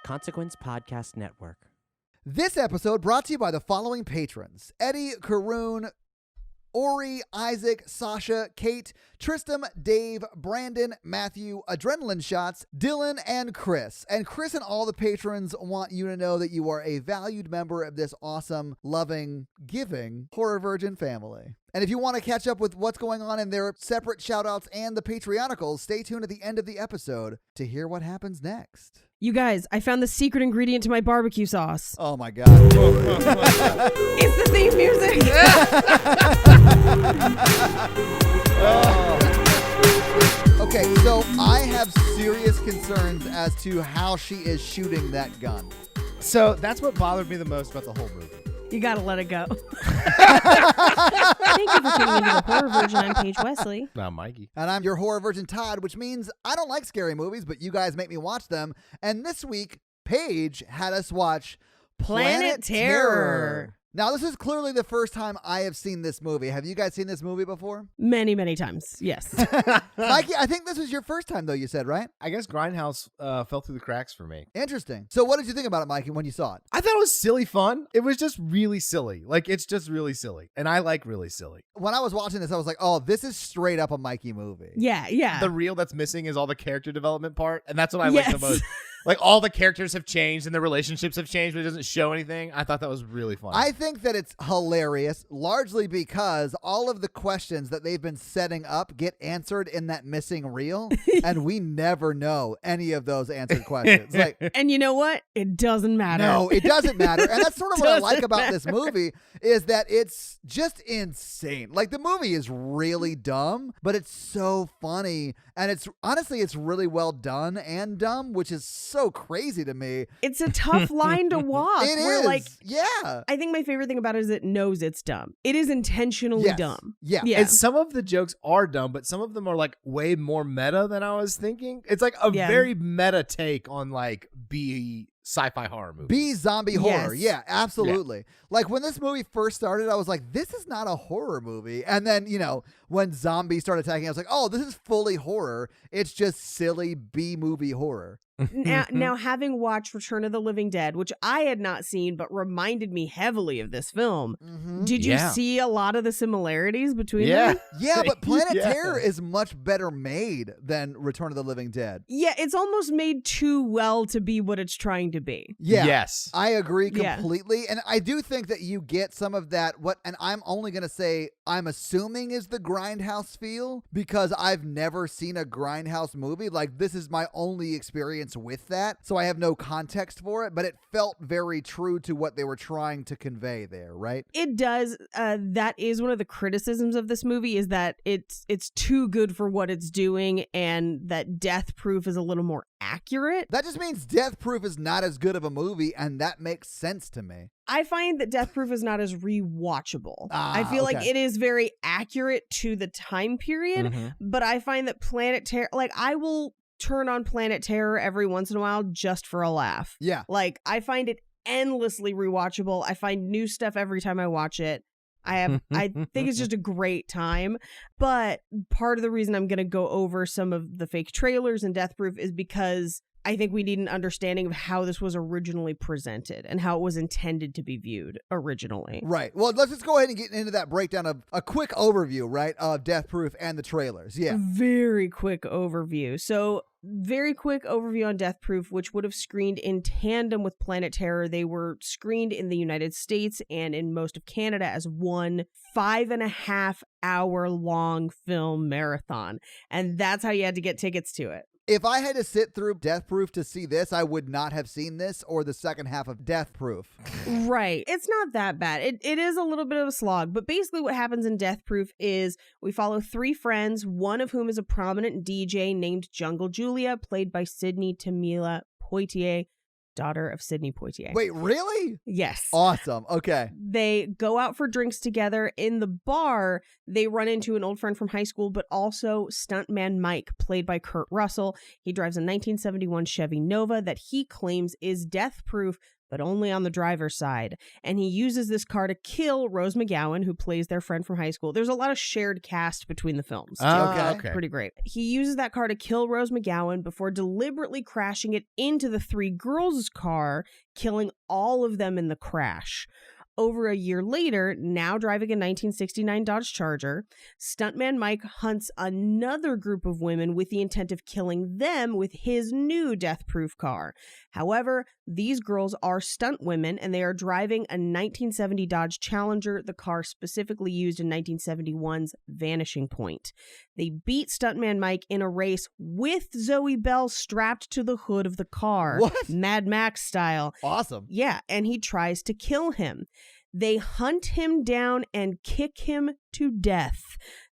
Consequence Podcast Network. This episode brought to you by the following patrons: Eddie, Karoon, Ori, Isaac, Sasha, Kate, Tristam, Dave, Brandon, Matthew, Adrenaline Shots, Dylan, and Chris. And Chris and all the patrons want you to know that you are a valued member of this awesome, loving, giving Horror Virgin family. And if you want to catch up with what's going on in their separate shoutouts and the Patreonicals, stay tuned at the end of the episode to hear what happens next. You guys, I found the secret ingredient to my barbecue sauce. Oh my God. It's the theme music. Okay, so I have serious concerns as to how she is shooting that gun. So that's what bothered me the most about the whole movie. You gotta let it go. Thank you for tuning into the Horror Virgin. I'm Paige Wesley. I'm Mikey. And I'm your Horror Virgin Todd, which means I don't like scary movies, but you guys make me watch them. And this week, Paige had us watch Planet Terror. Now, this is clearly the first time I have seen this movie. Have you guys seen this movie before? Many, many times, yes. Mikey, I think this was your first time, though, you said, right? I guess Grindhouse fell through the cracks for me. Interesting. So what did you think about it, Mikey, when you saw it? I thought it was silly fun. It was just really silly. Like, it's just really silly. And I like really silly. When I was watching this, I was like, oh, this is straight up a Mikey movie. Yeah. The reel that's missing is all the character development part. And that's what I like the most. Like, all the characters have changed and the relationships have changed, but it doesn't show anything. I thought that was really fun. I think that it's hilarious, largely because all of the questions that they've been setting up get answered in that missing reel, and we never know any of those answered questions. Like, and you know what? It doesn't matter. No, it doesn't matter. And that's sort of what I like about this movie is that it's just insane. Like, the movie is really dumb, but it's so funny. And it's honestly, it's really well done and dumb, which is so crazy to me. It's a tough line to walk. It where, is. Like, yeah. I think my favorite thing about it is it knows it's dumb. It is intentionally dumb. Yeah. And some of the jokes are dumb, but some of them are like way more meta than I was thinking. It's like a very meta take on like B sci-fi horror movie. B zombie horror. Yes. Yeah, absolutely. Yeah. Like when this movie first started, I was like, this is not a horror movie. And then, you know, when zombies started attacking, I was like, oh, this is fully horror. It's just silly B movie horror. Now, having watched Return of the Living Dead, which I had not seen, but reminded me heavily of this film, did you see a lot of the similarities between them? Yeah, but Planet Terror is much better made than Return of the Living Dead. Yeah, it's almost made too well to be what it's trying to be. Yeah. Yes. I agree completely. And I do think that you get some of that, and I'm only going to say, I'm assuming is the grindhouse feel, because I've never seen a grindhouse movie. Like, this is my only experience with that, so I have no context for it, but it felt very true to what they were trying to convey there, right? It does. That is one of the criticisms of this movie, is that it's too good for what it's doing, and that Death Proof is a little more accurate. That just means Death Proof is not as good of a movie, and that makes sense to me. I find that Death Proof is not as rewatchable. I feel like it is very accurate to the time period, but I find that Planet Terror, like, I will turn on Planet Terror every once in a while just for a laugh. Yeah. Like, I find it endlessly rewatchable. I find new stuff every time I watch it. I think it's just a great time. But part of the reason I'm going to go over some of the fake trailers in Death Proof is because I think we need an understanding of how this was originally presented and how it was intended to be viewed originally. Right. Well, let's just go ahead and get into that breakdown of a quick overview, right, of Death Proof and the trailers. Yeah. Very quick overview. So, very quick overview on Death Proof, which would have screened in tandem with Planet Terror. They were screened in the United States and in most of Canada as one 5.5 hour long film marathon. And that's how you had to get tickets to it. If I had to sit through Death Proof to see this, I would not have seen this or the second half of Death Proof. Right. It's not that bad. It is a little bit of a slog, but basically what happens in Death Proof is we follow three friends, one of whom is a prominent DJ named Jungle Julia, played by Sydney Tamila Poitier, daughter of Sidney Poitier. Wait, really? Yes. Awesome. Okay. They go out for drinks together. In the bar, they run into an old friend from high school, but also stuntman Mike, played by Kurt Russell. He drives a 1971 Chevy Nova that he claims is death proof, but only on the driver's side. And he uses this car to kill Rose McGowan, who plays their friend from high school. There's a lot of shared cast between the films. Okay. Pretty great. He uses that car to kill Rose McGowan before deliberately crashing it into the three girls' car, killing all of them in the crash. Over a year later, now driving a 1969 Dodge Charger, stuntman Mike hunts another group of women with the intent of killing them with his new death-proof car. However, these girls are stunt women, and they are driving a 1970 Dodge Challenger, the car specifically used in 1971's Vanishing Point. They beat stuntman Mike in a race with Zoe Bell strapped to the hood of the car. What? Mad Max style. Awesome. Yeah, and he tries to kill him. They hunt him down and kick him to death.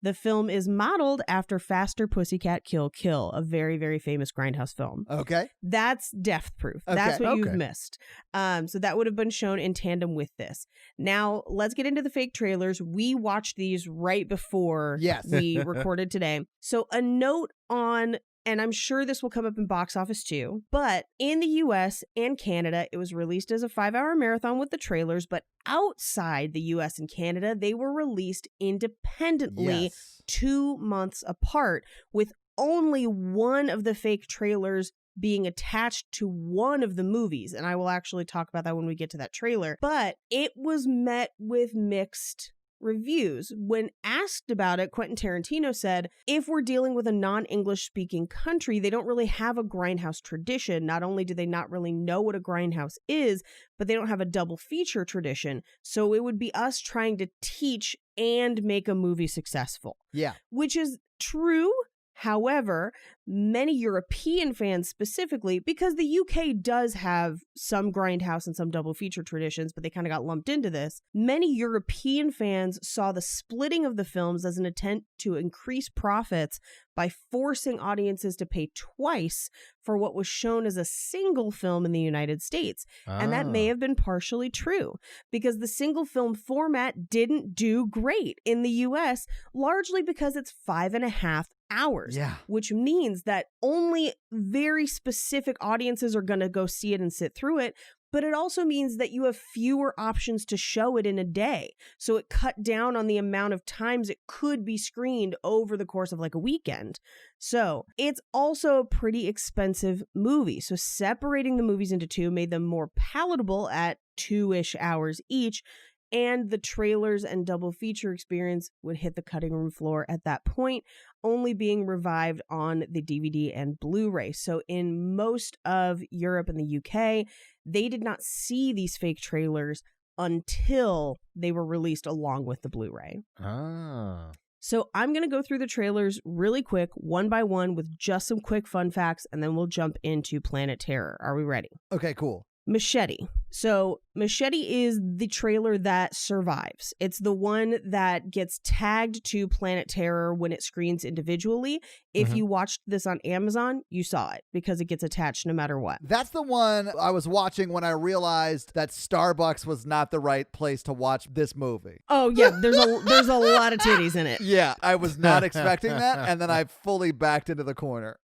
The film is modeled after Faster Pussycat Kill Kill, a very, very famous grindhouse film. Okay. That's death proof. Okay. That's what you've Okay. missed. So that would have been shown in tandem with this. Now, let's get into the fake trailers. We watched these right before Yes. we recorded today. So a note on, and I'm sure this will come up in box office too, but in the US and Canada, it was released as a 5-hour marathon with the trailers, but outside the US and Canada, they were released independently Yes. 2 months apart, with only one of the fake trailers being attached to one of the movies. And I will actually talk about that when we get to that trailer. But it was met with mixed reviews. When asked about it, Quentin Tarantino said, if we're dealing with a non-English speaking country, they don't really have a grindhouse tradition. Not only do they not really know what a grindhouse is, but they don't have a double feature tradition. So it would be us trying to teach and make a movie successful. Yeah. Which is true. However, many European fans specifically, because the UK does have some grindhouse and some double feature traditions, but they kind of got lumped into this. Many European fans saw the splitting of the films as an attempt to increase profits by forcing audiences to pay twice for what was shown as a single film in the United States. And that may have been partially true, because the single film format didn't do great in the US, largely because it's 5.5 hours, Yeah. which means that only very specific audiences are going to go see it and sit through it. But it also means that you have fewer options to show it in a day. So it cut down on the amount of times it could be screened over the course of like a weekend. So it's also a pretty expensive movie. So separating the movies into two made them more palatable at 2-ish hours each. And the trailers and double feature experience would hit the cutting room floor at that point, only being revived on the DVD and Blu-ray. So in most of Europe and the UK, they did not see these fake trailers until they were released along with the Blu-ray. So I'm going to go through the trailers really quick, one by one, with just some quick fun facts, and then we'll jump into Planet Terror. Are we ready? Okay, cool. Machete. So Machete is the trailer that survives. It's the one that gets tagged to Planet Terror when it screens individually. If you watched this on Amazon, you saw it because it gets attached no matter what. That's the one I was watching when I realized that Starbucks was not the right place to watch this movie. Oh yeah, there's a lot of titties in it. Yeah, I was not expecting that, and then I fully backed into the corner.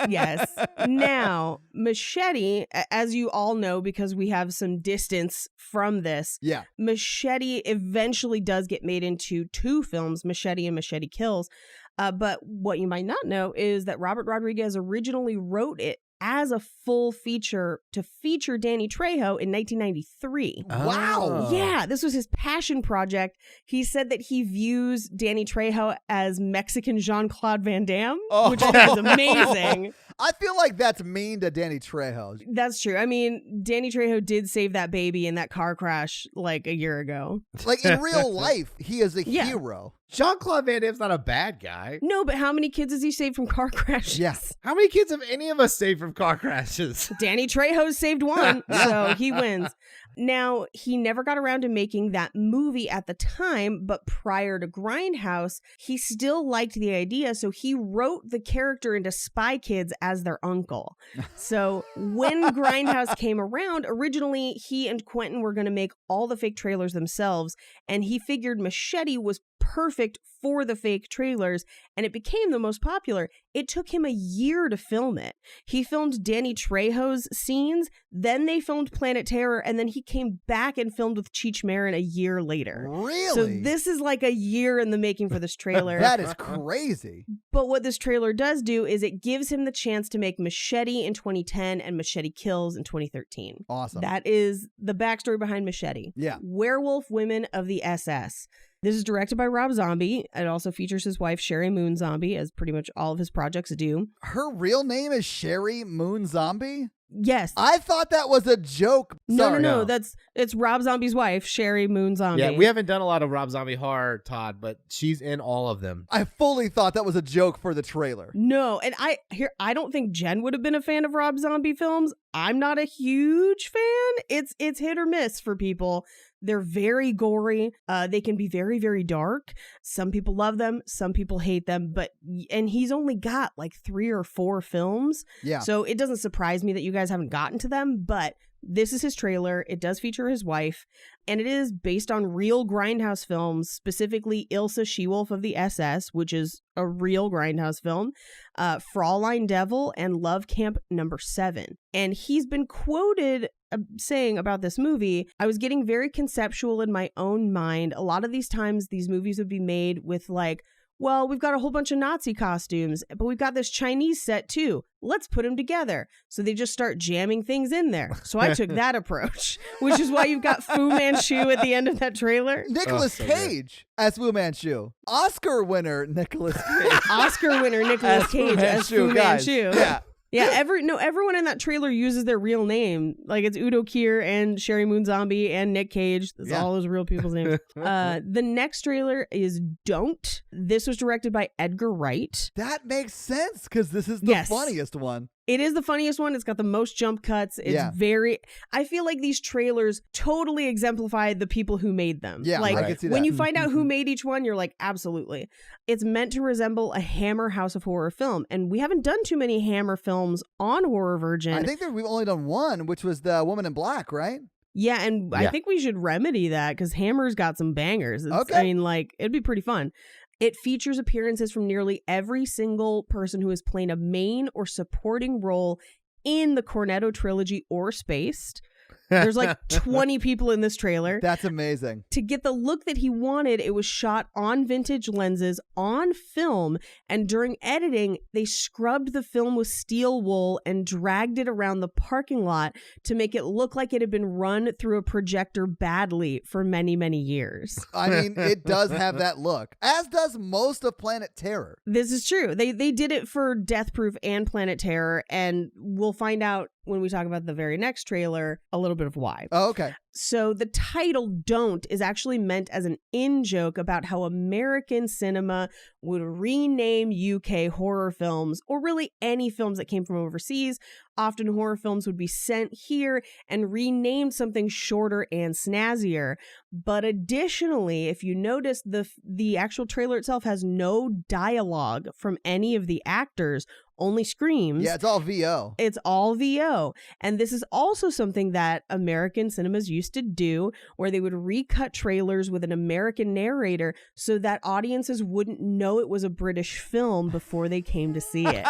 Yes. Now, Machete, as you all know, because we have some distance from this, Yeah. Machete eventually does get made into two films, Machete and Machete Kills. But what you might not know is that Robert Rodriguez originally wrote it as a full feature to feature Danny Trejo in 1993. Wow. Yeah, this was his passion project. He said that he views Danny Trejo as Mexican Jean-Claude Van Damme, which I think is amazing. I feel like that's mean to Danny Trejo. That's true. I mean, Danny Trejo did save that baby in that car crash like a year ago. Like in real life, he is a Yeah. hero. Jean-Claude Van Damme's not a bad guy. No, but how many kids has he saved from car crashes? Yes. How many kids have any of us saved from car crashes? Danny Trejo saved one, so he wins. Now, he never got around to making that movie at the time, but prior to Grindhouse, he still liked the idea, so he wrote the character into Spy Kids as their uncle. So when Grindhouse came around, originally he and Quentin were going to make all the fake trailers themselves, and he figured Machete was perfect for the fake trailers, and it became the most popular. It took him a year to film it. He filmed Danny Trejo's scenes, then they filmed Planet Terror, and then he came back and filmed with Cheech Marin a year later. Really? So this is like a year in the making for this trailer. That is crazy. But what this trailer does do is it gives him the chance to make Machete in 2010 and Machete Kills in 2013. Awesome. That is the backstory behind Machete. Yeah. Werewolf Women of the SS. This is directed by Rob Zombie. It also features his wife, Sherry Moon Zombie, as pretty much all of his projects do. Her real name is Sherry Moon Zombie? Yes. I thought that was a joke. Sorry. No. It's Rob Zombie's wife, Sherry Moon Zombie. Yeah, we haven't done a lot of Rob Zombie horror, Todd, but she's in all of them. I fully thought that was a joke for the trailer. No, and I don't think Jen would have been a fan of Rob Zombie films. I'm not a huge fan. It's hit or miss for people. They're very gory. They can be very, very dark. Some people love them. Some people hate them. And he's only got like 3 or 4 films. Yeah. So it doesn't surprise me that you guys haven't gotten to them. But this is his trailer. It does feature his wife. And it is based on real grindhouse films, specifically Ilse She-Wolf of the SS, which is a real grindhouse film, Fraulein Devil, and Love Camp Number 7. And he's been quoted saying about this movie, I was getting very conceptual in my own mind. A lot of these times, these movies would be made with like, well, we've got a whole bunch of Nazi costumes, but we've got this Chinese set too. Let's put them together. So they just start jamming things in there. So I took that approach, which is why you've got Fu Manchu at the end of that trailer. Nicolas Cage as Fu Manchu. Oscar winner Nicolas Cage. Oscar winner Nicolas Cage as Fu Manchu. Yeah. Yeah, everyone in that trailer uses their real name. Like it's Udo Kier and Sherry Moon Zombie and Nick Cage. That's all those real people's names. The next trailer is Don't. This was directed by Edgar Wright. That makes sense because this is the funniest one. It is the funniest one. It's got the most jump cuts. It's I feel like these trailers totally exemplify the people who made them. Yeah, like I can see that. When you find out who made each one, you're like, absolutely. It's meant to resemble a Hammer House of Horror film. And we haven't done too many Hammer films on Horror Virgin. I think that we've only done one, which was the Woman in Black, right? Yeah, and I think we should remedy that because Hammer's got some bangers. Okay. I mean, like, it'd be pretty fun. It features appearances from nearly every single person who has played a main or supporting role in the Cornetto trilogy or Spaced. There's like 20 people in this trailer. That's amazing. To get the look that he wanted, it was shot on vintage lenses on film, and during editing, they scrubbed the film with steel wool and dragged it around the parking lot to make it look like it had been run through a projector badly for many, many years. I mean, it does have that look, as does most of Planet Terror. This is true. They did it for Death Proof and Planet Terror, and we'll find out when we talk about the very next trailer a little bit of why. Oh, okay. So the title Don't is actually meant as an in-joke about how American cinema would rename UK horror films, or really any films that came from overseas. Often horror films would be sent here and renamed something shorter and snazzier. But additionally, if you notice, the actual trailer itself has no dialogue from any of the actors, only screams. Yeah, it's all VO. It's all VO. And this is also something that American cinemas used to do, where they would recut trailers with an American narrator so that audiences wouldn't know it was a British film before they came to see it.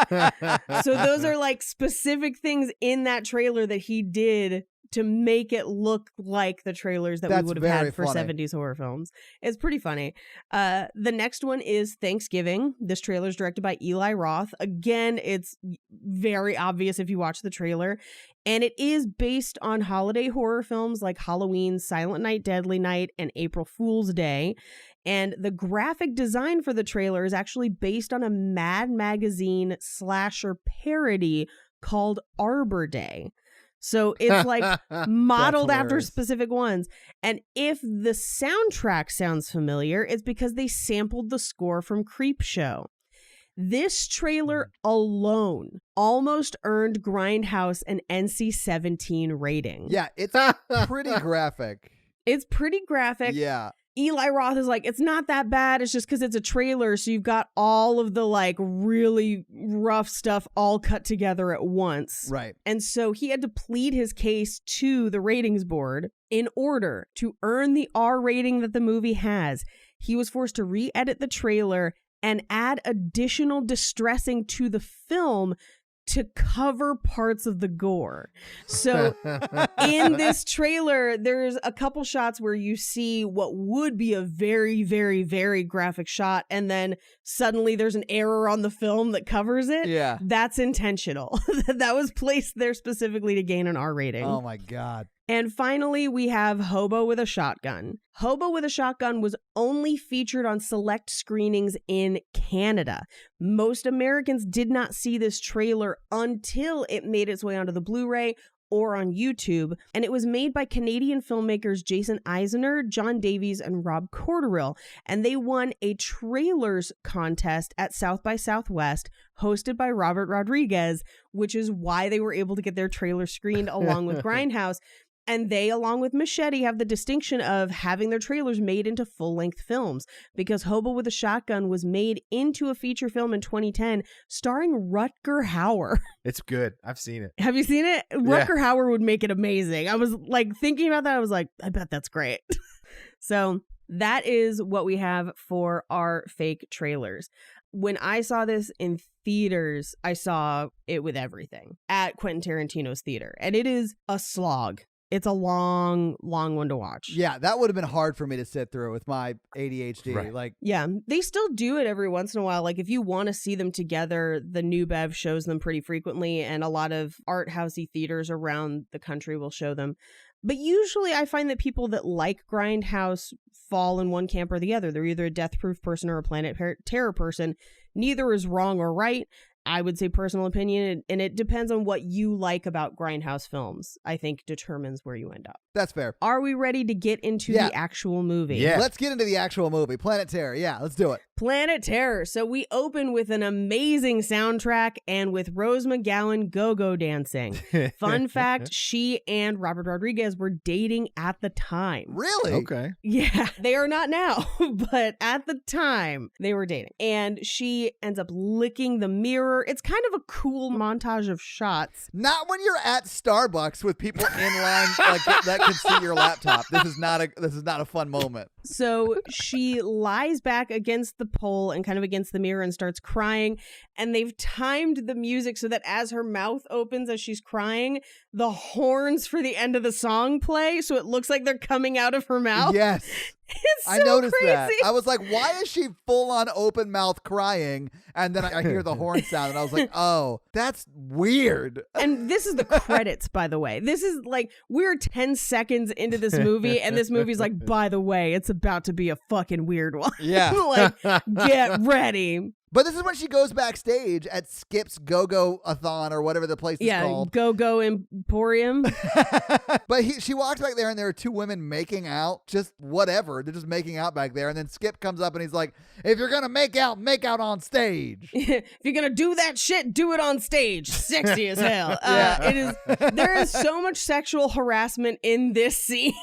So those are like specific things in that trailer that he did to make it look like the trailers that we would have had for 70s horror films. It's pretty funny. The next one is Thanksgiving. This trailer is directed by Eli Roth. Again, it's very obvious if you watch the trailer. And it is based on holiday horror films like Halloween, Silent Night, Deadly Night, and April Fool's Day. And the graphic design for the trailer is actually based on a Mad Magazine slasher parody called Arbor Day. So it's like modeled after specific ones. And if the soundtrack sounds familiar, it's because they sampled the score from Creepshow. This trailer alone almost earned Grindhouse an NC-17 rating. Yeah, it's pretty graphic. It's pretty graphic. Yeah. Eli Roth is like, it's not that bad. It's just because it's a trailer. So you've got all of the like really rough stuff all cut together at once. Right. And so he had to plead his case to the ratings board in order to earn the R rating that the movie has. he was forced to re-edit the trailer and add additional distressing to the film to cover parts of the gore. So in this trailer, there's a couple shots where you see what would be a very, very, very graphic shot, and then suddenly there's an error on the film that covers it. Yeah. That's intentional. That was placed there specifically to gain an R rating. Oh my God. And finally, we have Hobo with a Shotgun. Hobo with a Shotgun was only featured on select screenings in Canada. Most Americans did not see this trailer until it made its way onto the Blu-ray or on YouTube, and it was made by Canadian filmmakers Jason Eisner, John Davies, and Rob Corderell, and they won a trailers contest at South by Southwest hosted by Robert Rodriguez, which is why they were able to get their trailer screened along with Grindhouse. And they, along with Machete, have the distinction of having their trailers made into full-length films, because Hobo with a Shotgun was made into a feature film in 2010 starring Rutger Hauer. It's good. I've seen it. Have you seen it? Rutger Hauer would make it amazing. I was like thinking about that. I was like, I bet that's great. So that is what we have for our fake trailers. When I saw this in theaters, I saw it with everything at Quentin Tarantino's theater, and it is a slog. It's a long, long one to watch. Yeah, that would have been hard for me to sit through with my ADHD. Right. Like, yeah, they still do it every once in a while. Like, if you want to see them together, the New Bev shows them pretty frequently, and a lot of art housey theaters around the country will show them. But usually I find that people that like Grindhouse fall in one camp or the other. They're either a Death Proof person or a Planet Terror person. Neither is wrong or right. I would say personal opinion, and it depends on what you like about Grindhouse films, I think determines where you end up. that's fair. Are we ready to get into the actual movie? Yeah. Let's get into the actual movie. Planet Terror. Yeah, let's do it. Planet Terror. So we open with an amazing soundtrack and with Rose McGowan go-go dancing. Fun fact, she and Robert Rodriguez were dating at the time. Really? Okay. Yeah, they are not now, but at the time they were dating. And she ends up licking the mirror. It's kind of a cool montage of shots. Not when you're at Starbucks with people in line like that can see your laptop. This is not a fun moment. So she lies back against the pole and kind of against the mirror and starts crying. And they've timed the music so that as her mouth opens as she's crying, the horns for the end of the song play. So it looks like they're coming out of her mouth. Yes. It's so I noticed crazy. that. I was like, why is she full on open mouth crying? And then I hear the horn sound and I was like, oh, that's weird. And this is the credits, by the way. This is like, we're 10 seconds into this movie, and this movie's like, by the way, it's about to be a fucking weird one. Yeah. Like, get ready. But this is when she goes backstage at Skip's Go-Go-a-thon or whatever the place is called. Go-Go Emporium. But she walks back there and there are two women making out. Just whatever. They're just making out back there. And then Skip comes up and he's like, if you're going to make out on stage. If you're going to do that shit, do it on stage. Sexy as hell. Yeah. There is so much sexual harassment in this scene.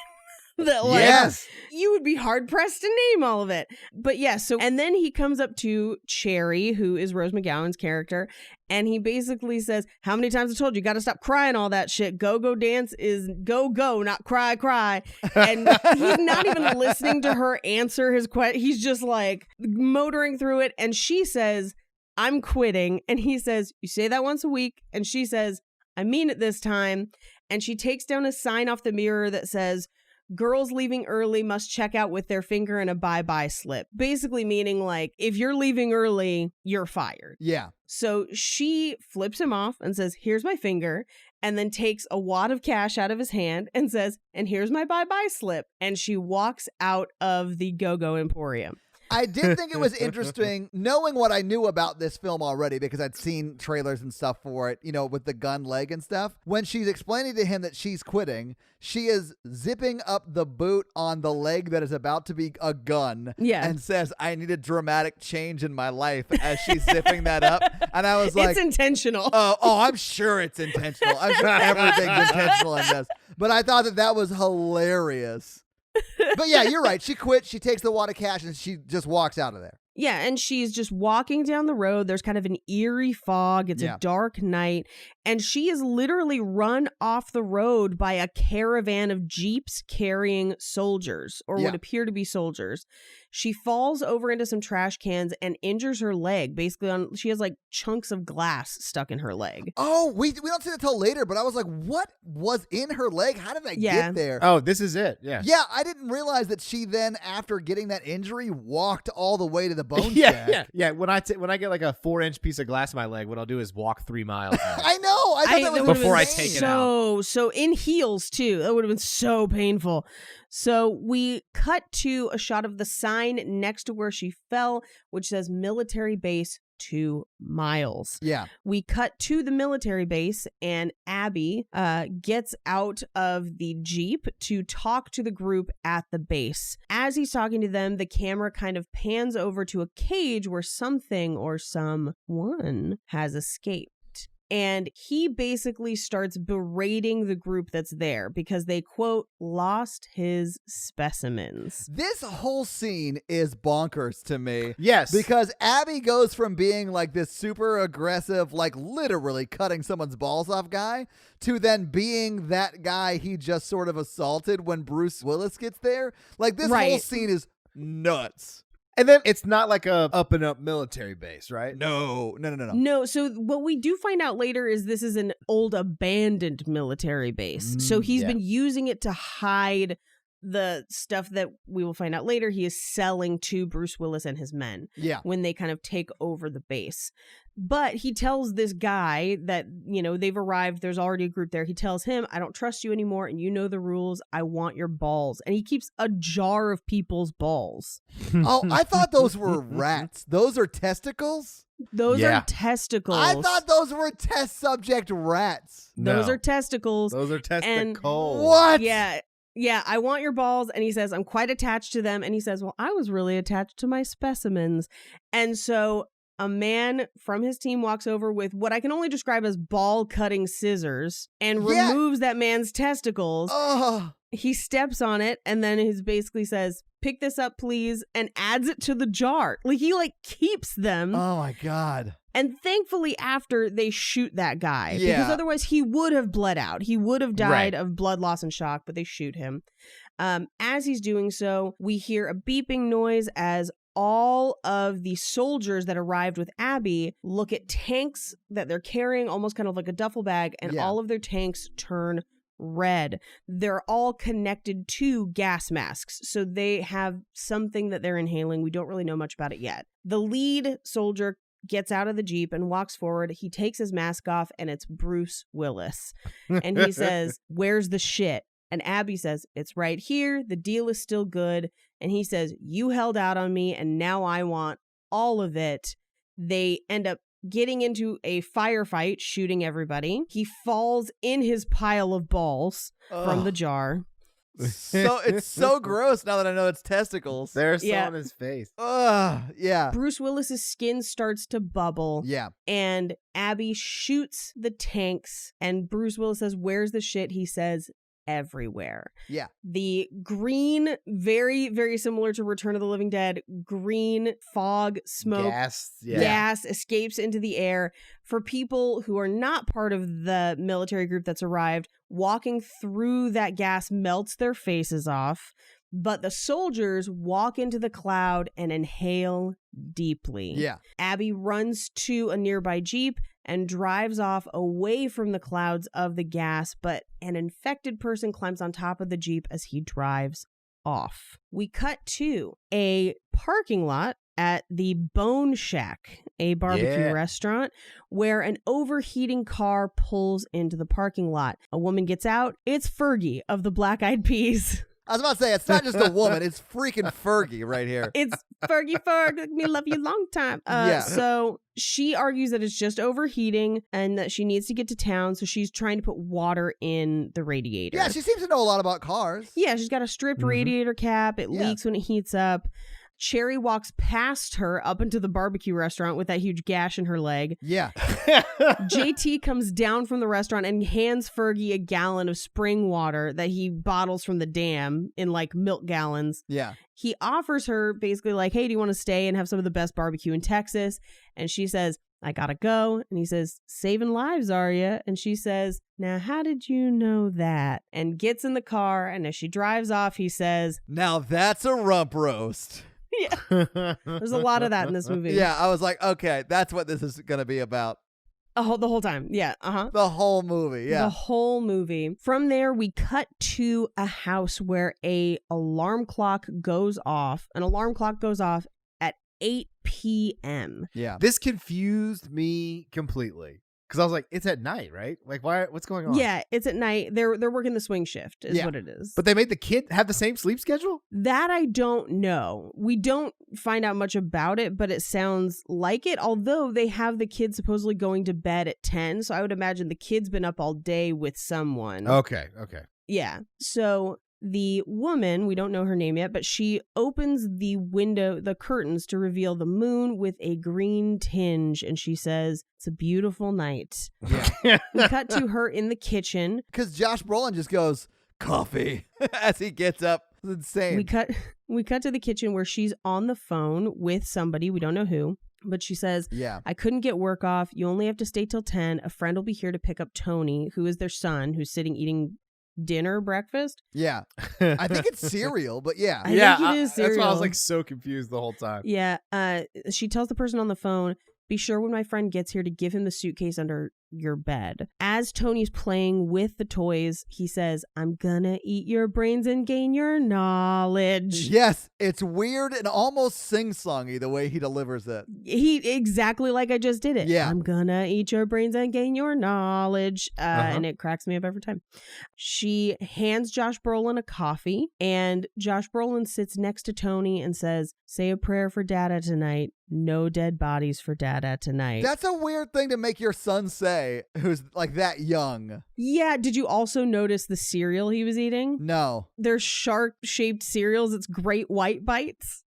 That like Yes. you would be hard pressed to name all of it. But yeah, so and then he comes up to Cherry, who is Rose McGowan's character, and he basically says, how many times I told you, got to stop crying all that shit. Go dance is go, not cry. And he's not even listening to her answer his question. He's just like motoring through it. And she says, I'm quitting. And he says, you say that once a week. And she says, I mean it this time. And she takes down a sign off the mirror that says, girls leaving early must check out with their finger and a bye-bye slip. Basically meaning like, if you're leaving early, you're fired. Yeah. So she flips him off and says, here's my finger, and then takes a wad of cash out of his hand and says, and here's my bye-bye slip. And she walks out of the Go-Go Emporium. I did think it was interesting knowing what I knew about this film already because I'd seen trailers and stuff for it, with the gun leg and stuff. When she's explaining to him that she's quitting, she is zipping up the boot on the leg that is about to be a gun and says, I need a dramatic change in my life as she's zipping that up. And I was like, it's intentional. Oh, I'm sure it's intentional. I'm sure everything's intentional in this. But I thought that was hilarious. But yeah, you're right. She quits. She takes the wad of cash and she just walks out of there. Yeah, and she's just walking down the road. There's kind of an eerie fog. It's a dark night. And she is literally run off the road by a caravan of jeeps carrying soldiers, or what appear to be soldiers. She falls over into some trash cans and injures her leg. Basically, she has like chunks of glass stuck in her leg. Oh, we don't see that till later, but I was like, what was in her leg? How did that get there? Oh, this is it. Yeah. Yeah, I didn't realize that she then, after getting that injury, walked all the way to the bone shack. Yeah. When I get like a 4-inch piece of glass in my leg, what I'll do is walk 3 miles. I know. I thought that was before I take it out. So in heels too. That would have been so painful. So we cut to a shot of the sign next to where she fell, which says military base 2 miles. Yeah. We cut to the military base, and Abby gets out of the Jeep to talk to the group at the base. As he's talking to them, the camera kind of pans over to a cage where something or someone has escaped. And he basically starts berating the group that's there because they, quote, lost his specimens. This whole scene is bonkers to me. Yes. Because Abby goes from being like this super aggressive, like literally cutting someone's balls off guy, to then being that guy he just sort of assaulted when Bruce Willis gets there. Like this whole scene is nuts. And then it's not like a up and up military base, right? No. No, so what we do find out later is this is an old abandoned military base. So he's been using it to hide the stuff that we will find out later he is selling to Bruce Willis and his men when they kind of take over the base. But he tells this guy that, you know, they've arrived. There's already a group there. He tells him, I don't trust you anymore. And you know the rules. I want your balls. And he keeps a jar of people's balls. Oh, I thought those were rats. Those are testicles? Those are testicles. I thought those were test subject rats. Those are testicles. Those are testicles. What? Yeah, I want your balls. And he says, I'm quite attached to them. And he says, well, I was really attached to my specimens. And so a man from his team walks over with what I can only describe as ball-cutting scissors and removes that man's testicles. He steps on it and then he basically says, pick this up, please, and adds it to the jar. Like, he, keeps them. Oh, my God. And thankfully, after they shoot that guy, because otherwise he would have bled out. He would have died of blood loss and shock, but they shoot him. As he's doing so, we hear a beeping noise as all of the soldiers that arrived with Abby look at tanks that they're carrying, almost kind of like a duffel bag, and all of their tanks turn red. They're all connected to gas masks, so they have something that they're inhaling. We don't really know much about it yet. The lead soldier gets out of the Jeep and walks forward. He takes his mask off, and it's Bruce Willis. And he says, where's the shit? And Abby says, it's right here. The deal is still good. And he says, you held out on me, and now I want all of it. They end up getting into a firefight, shooting everybody. He falls in his pile of balls from the jar. So it's so gross now that I know it's testicles. They're still on his face. Bruce Willis's skin starts to bubble. Yeah. And Abby shoots the tanks, and Bruce Willis says, where's the shit? He says, everywhere. Yeah. The green, very, very similar to Return of the Living Dead, green fog, smoke, gas escapes into the air. For people who are not part of the military group that's arrived, walking through that gas melts their faces off. But the soldiers walk into the cloud and inhale deeply. Yeah. Abby runs to a nearby Jeep and drives off away from the clouds of the gas, but an infected person climbs on top of the Jeep as he drives off. We cut to a parking lot at the Bone Shack, a barbecue restaurant, where an overheating car pulls into the parking lot. A woman gets out. It's Fergie of the Black Eyed Peas. I was about to say, it's not just a woman, it's freaking Fergie right here. It's Fergie Ferg, me love you long time. So she argues that it's just overheating and that she needs to get to town, so she's trying to put water in the radiator. Yeah, she seems to know a lot about cars. Yeah, she's got a stripped radiator cap. It leaks when it heats up. Cherry walks past her up into the barbecue restaurant with that huge gash in her leg. Yeah. JT comes down from the restaurant and hands Fergie a gallon of spring water that he bottles from the dam in milk gallons. Yeah. He offers her basically hey, do you want to stay and have some of the best barbecue in Texas? And she says, I gotta go. And he says, saving lives, are you? And she says, now, how did you know that? And gets in the car. And as she drives off, he says, now that's a rump roast. Yeah. There's a lot of that in this movie. Yeah, I was like, okay, that's what this is going to be about. The whole time. Yeah. The whole movie. Yeah. The whole movie. From there, we cut to a house where an alarm clock goes off at 8 p.m. Yeah. This confused me completely. Because I was like, it's at night, right? Like, why? What's going on? Yeah, it's at night. They're working the swing shift is what it is. But they made the kid have the same sleep schedule? That I don't know. We don't find out much about it, but it sounds like it. Although they have the kid supposedly going to bed at 10. So I would imagine the kid's been up all day with someone. Okay. Yeah. So the woman, we don't know her name yet, but she opens the curtains to reveal the moon with a green tinge. And she says, it's a beautiful night. Yeah. We cut to her in the kitchen. Because Josh Brolin just goes, coffee, as he gets up. It's insane. We cut to the kitchen where she's on the phone with somebody. We don't know who. But she says, I couldn't get work off. You only have to stay till 10. A friend will be here to pick up Tony, who is their son, who's sitting eating breakfast. Yeah. I think it's cereal, but yeah. I think it is cereal. That's why I was like so confused the whole time. Yeah. She tells the person on the phone, be sure when my friend gets here to give him the suitcase under your bed. As Tony's playing with the toys, he says, I'm gonna eat your brains and gain your knowledge. Yes, it's weird and almost sing-songy the way he delivers it. He exactly like I just did it. Yeah. I'm gonna eat your brains and gain your knowledge. And it cracks me up every time. She hands Josh Brolin a coffee, and Josh Brolin sits next to Tony and says, say a prayer for Dada tonight. No dead bodies for Dada tonight. That's a weird thing to make your son say, who's like that young. Yeah. Did you also notice the cereal he was eating? No. They're shark-shaped cereals. It's Great White Bites.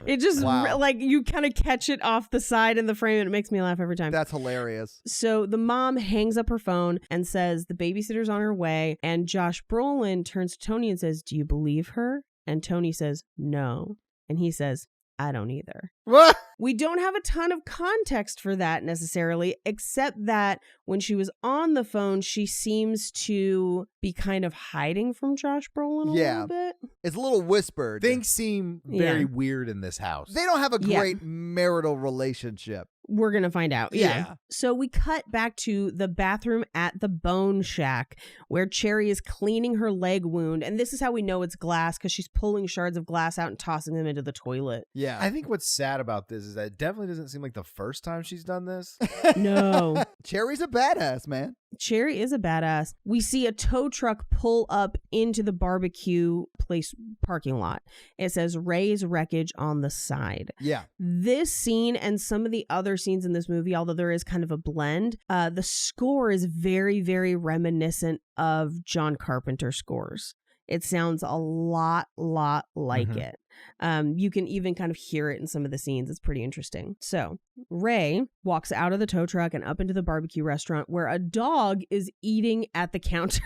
It just like you kind of catch it off the side in the frame, and it makes me laugh every time. That's hilarious. So the mom hangs up her phone and says the babysitter's on her way, and Josh Brolin turns to Tony and says, do you believe her? And Tony says, no. And he says, I don't either. What? We don't have a ton of context for that necessarily, except that when she was on the phone, she seems to be kind of hiding from Josh Brolin a little bit. It's a little whispered. Things seem very weird in this house. They don't have a great marital relationship. We're going to find out. Yeah. So we cut back to the bathroom at the Bone Shack where Cherry is cleaning her leg wound. And this is how we know it's glass, because she's pulling shards of glass out and tossing them into the toilet. Yeah. I think what's sad about this is that it definitely doesn't seem like the first time she's done this. No. Cherry's a badass, man. Cherry is a badass. We see a tow truck pull up into the barbecue place parking lot. It says Ray's wreckage on the side. Yeah. This scene and some of the other scenes in this movie, although there is kind of a blend, the score is very, very reminiscent of John Carpenter scores. It sounds a lot like it. You can even kind of hear it in some of the scenes. It's pretty interesting. So Ray walks out of the tow truck and up into the barbecue restaurant where a dog is eating at the counter.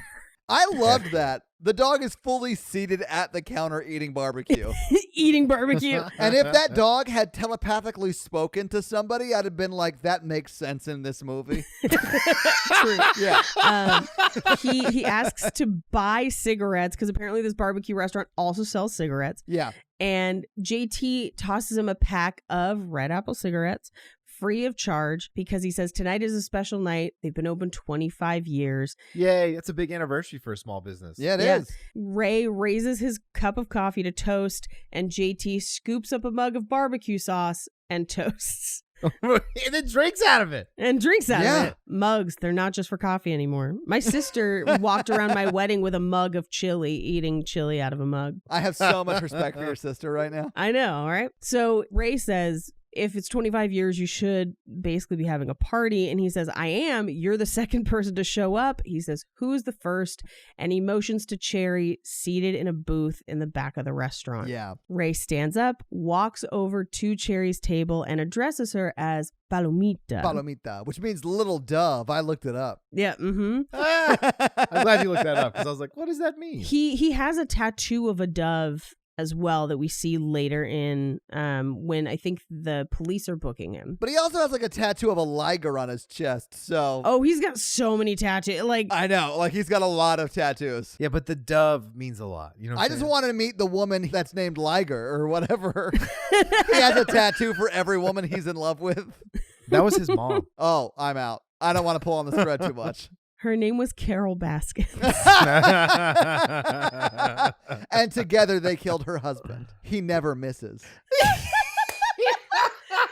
I loved that. The dog is fully seated at the counter eating barbecue. Eating barbecue. And if that dog had telepathically spoken to somebody, I'd have been like, that makes sense in this movie. True. Yeah. He asks to buy cigarettes because apparently this barbecue restaurant also sells cigarettes. Yeah. And JT tosses him a pack of Red Apple cigarettes free of charge because he says tonight is a special night. They've been open 25 years. Yay, that's a big anniversary for a small business. Yeah, it is. Ray raises his cup of coffee to toast, and JT scoops up a mug of barbecue sauce and toasts. And then drinks out of it. And drinks out of it. Mugs, they're not just for coffee anymore. My sister walked around my wedding with a mug of chili, eating chili out of a mug. I have so much respect for your sister right now. I know, all right? So Ray says, if it's 25 years, you should basically be having a party. And he says, I am. You're the second person to show up. He says, who's the first? And he motions to Cherry, seated in a booth in the back of the restaurant. Yeah. Ray stands up, walks over to Cherry's table, and addresses her as Palomita. Palomita, which means little dove. I looked it up. Yeah, mm-hmm. I'm glad you looked that up because I was like, what does that mean? He has a tattoo of a dove as well that we see later in when I think the police are booking him. But he also has like a tattoo of a liger on his chest, so... Oh, he's got so many tattoos. Like, I know, like he's got a lot of tattoos. Yeah, but the dove means a lot. You know what I I'm just saying? wanted to meet the woman that's named Liger or whatever. He has a tattoo for every woman he's in love with. That was his mom. Oh, I'm out. I don't want to pull on the thread too much. her name was Carol Baskins. And together they killed her husband. He never misses.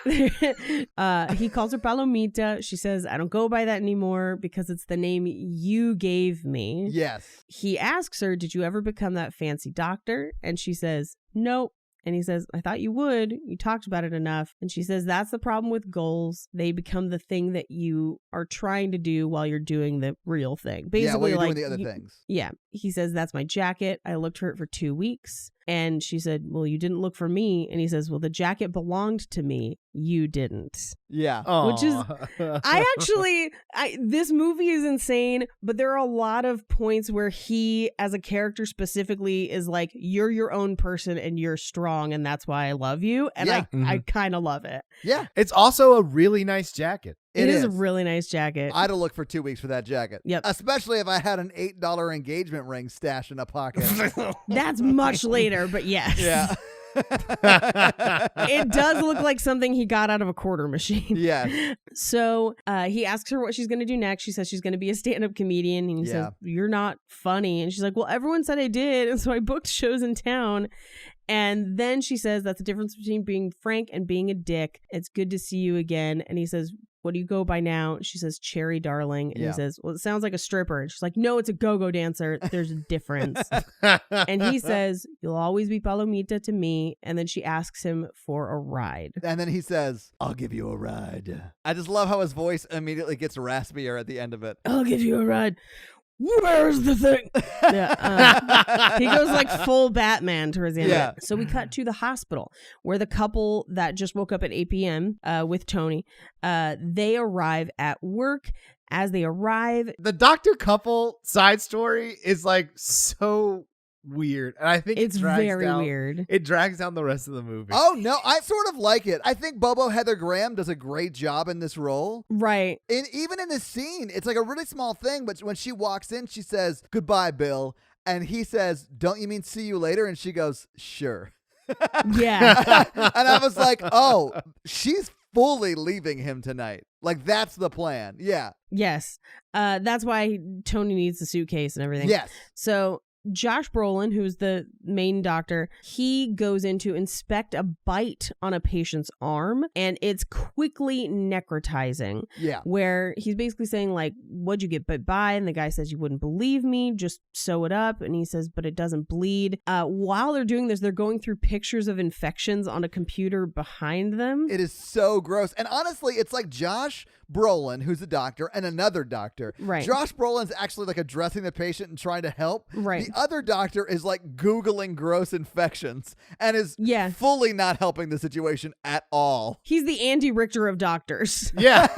He calls her Palomita. She says, I don't go by that anymore because it's the name you gave me. Yes. He asks her, did you ever become that fancy doctor? And she says, nope. And he says, I thought you would. You talked about it enough. And she says, that's the problem with goals. They become the thing that you are trying to do while you're doing the real thing. Basically, yeah, while you're like, doing the other things. Yeah. He says, that's my jacket. I looked for it for 2 weeks. And she said, well, you didn't look for me. And he says, well, the jacket belonged to me. You didn't. Yeah. Which is, this movie is insane, but there are a lot of points where he, as a character specifically, is like, you're your own person and you're strong and that's why I love you. And I kind of love it. Yeah. It's also a really nice jacket. It is a really nice jacket. I'd have looked for 2 weeks for that jacket. Yep. Especially if I had an $8 engagement ring stashed in a pocket. That's much later, but yes. Yeah. It does look like something he got out of a quarter machine. Yeah. So he asks her what she's going to do next. She says she's going to be a stand-up comedian. And he says, you're not funny. And she's like, well, everyone said I did. And so I booked shows in town. And then she says, that's the difference between being frank and being a dick. It's good to see you again. And he says, what do you go by now? She says, Cherry Darling. And he says, well, it sounds like a stripper. And she's like, no, it's a go-go dancer. There's a difference. And he says, you'll always be Palomita to me. And then she asks him for a ride. And then he says, I'll give you a ride. I just love how his voice immediately gets raspier at the end of it. I'll give you a ride. Where's the thing? He goes like full Batman towards the end of it. So we cut to the hospital where the couple that just woke up at 8 p.m. With Tony, they arrive at work. As they arrive, the doctor couple side story is like so weird, and I think it's very weird. It drags down the rest of the movie. Oh no, I sort of like it. I think Bobo Heather Graham does a great job in this role. Right. And even in this scene, it's like a really small thing, but when she walks in, she says, goodbye, Bill. And he says, don't you mean see you later? And she goes, sure. Yeah. And I was like, oh, she's fully leaving him tonight. Like, that's the plan. Yeah. Yes. That's why Tony needs the suitcase and everything. Yes. So Josh Brolin, who's the main doctor, he goes in to inspect a bite on a patient's arm, and it's quickly necrotizing. Yeah. Where he's basically saying, like, what'd you get bit by? And the guy says, you wouldn't believe me, just sew it up. And he says, but it doesn't bleed. While they're doing this, they're going through pictures of infections on a computer behind them. It is so gross. And honestly, it's like Josh Brolin, who's a doctor, and another doctor. Right. Josh Brolin's actually like addressing the patient and trying to help. Right. The other doctor is like Googling gross infections and is fully not helping the situation at all. He's the Andy Richter of doctors. Yeah.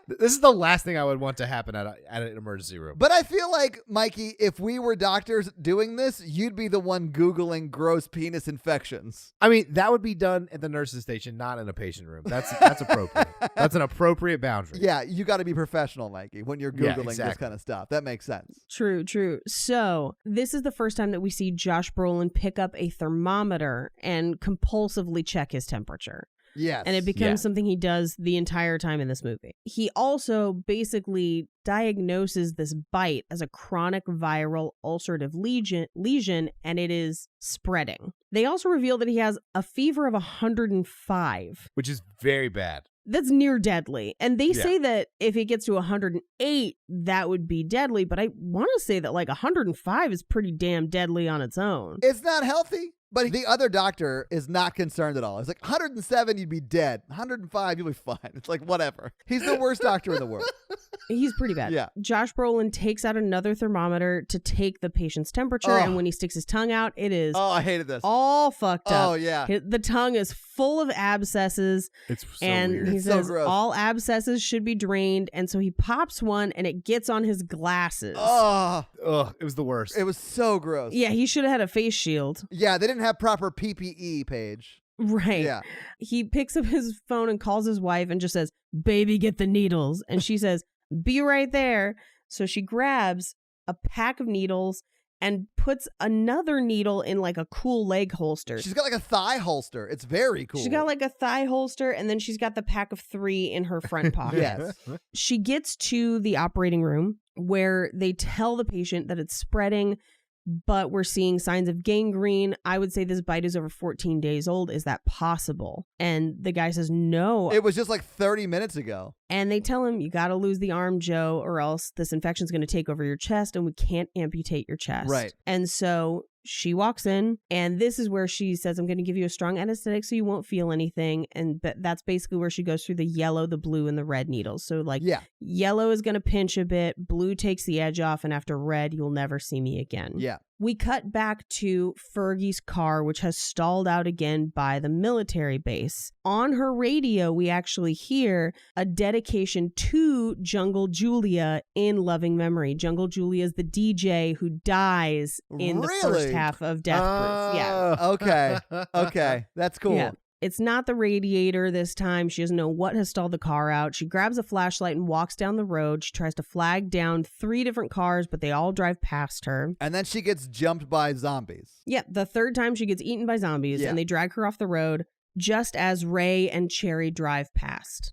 This is the last thing I would want to happen at an emergency room. But I feel like, Mikey, if we were doctors doing this, you'd be the one Googling gross penis infections. I mean, that would be done at the nurse's station, not in a patient room. That's appropriate. That's an appropriate boundary. Yeah, you got to be professional, Mikey, when you're Googling this kind of stuff. That makes sense. True. So this is the first time that we see Josh Brolin pick up a thermometer and compulsively check his temperature. Yes. And it becomes something he does the entire time in this movie. He also basically diagnoses this bite as a chronic viral ulcerative lesion, and it is spreading. They also reveal that he has a fever of 105. Which is very bad. That's near deadly. And they say that if it gets to 108, that would be deadly. But I want to say that like 105 is pretty damn deadly on its own. It's not healthy. But the other doctor is not concerned at all. It's like 107, you'd be dead. 105, you'll be fine. It's like, whatever. He's the worst doctor in the world. He's pretty bad. Yeah. Josh Brolin takes out another thermometer to take the patient's temperature, and when he sticks his tongue out, it is I hated this. all fucked up. Oh, yeah. The tongue is full of abscesses. It's so and weird. he It's so says gross. all abscesses should be drained, and so he pops one, and it gets on his glasses. Oh, Ugh, it was the worst. it was so gross. Yeah, he should have had a face shield. Yeah, they didn't have proper PPE, Paige. Right. Yeah. He picks up his phone and calls his wife and just says, "Baby, get the needles." And she says, "Be right there." So she grabs a pack of needles and puts another needle in like a cool leg holster. She's got like a thigh holster. It's very cool. She's got like a thigh holster, and then she's got the pack of 3 in her front pocket. Yes. She gets to the operating room where they tell the patient that it's spreading, but we're seeing signs of gangrene. I would say this bite is over 14 days old. Is that possible? And the guy says, no. It was just like 30 minutes ago. And they tell him, you got to lose the arm, Joe, or else this infection's going to take over your chest and we can't amputate your chest. Right. And so she walks in, and this is where she says, I'm going to give you a strong anesthetic so you won't feel anything. And that's basically where she goes through the yellow, the blue, and the red needles. So like yellow is going to pinch a bit, blue takes the edge off, and after red, you'll never see me again. Yeah. We cut back to Fergie's car, which has stalled out again by the military base. On her radio, we actually hear a dedication to Jungle Julia in loving memory. Jungle Julia is the DJ who dies in the first half of Death Proof. Yeah. Okay. Okay. That's cool. Yeah. It's not the radiator this time. She doesn't know what has stalled the car out. She grabs a flashlight and walks down the road. She tries to flag down 3 different cars, but they all drive past her. And then she gets jumped by zombies. Yeah, the third time she gets eaten by zombies, and they drag her off the road just as Ray and Cherry drive past.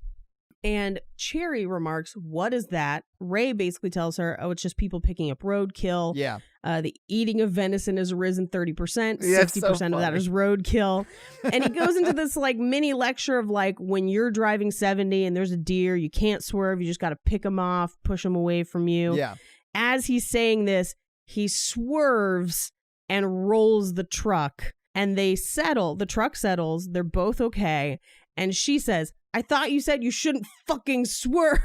And Cherry remarks, what is that? Ray basically tells her, oh, it's just people picking up roadkill. Yeah. The eating of venison has risen 30%. Yeah, 60% of that is roadkill. And he goes into this like mini lecture of like, when you're driving 70 and there's a deer, you can't swerve. You just got to pick him off, push him away from you. Yeah. As he's saying this, he swerves and rolls the truck, and they settle. The truck settles. They're both okay. And she says, I thought you said you shouldn't fucking swerve.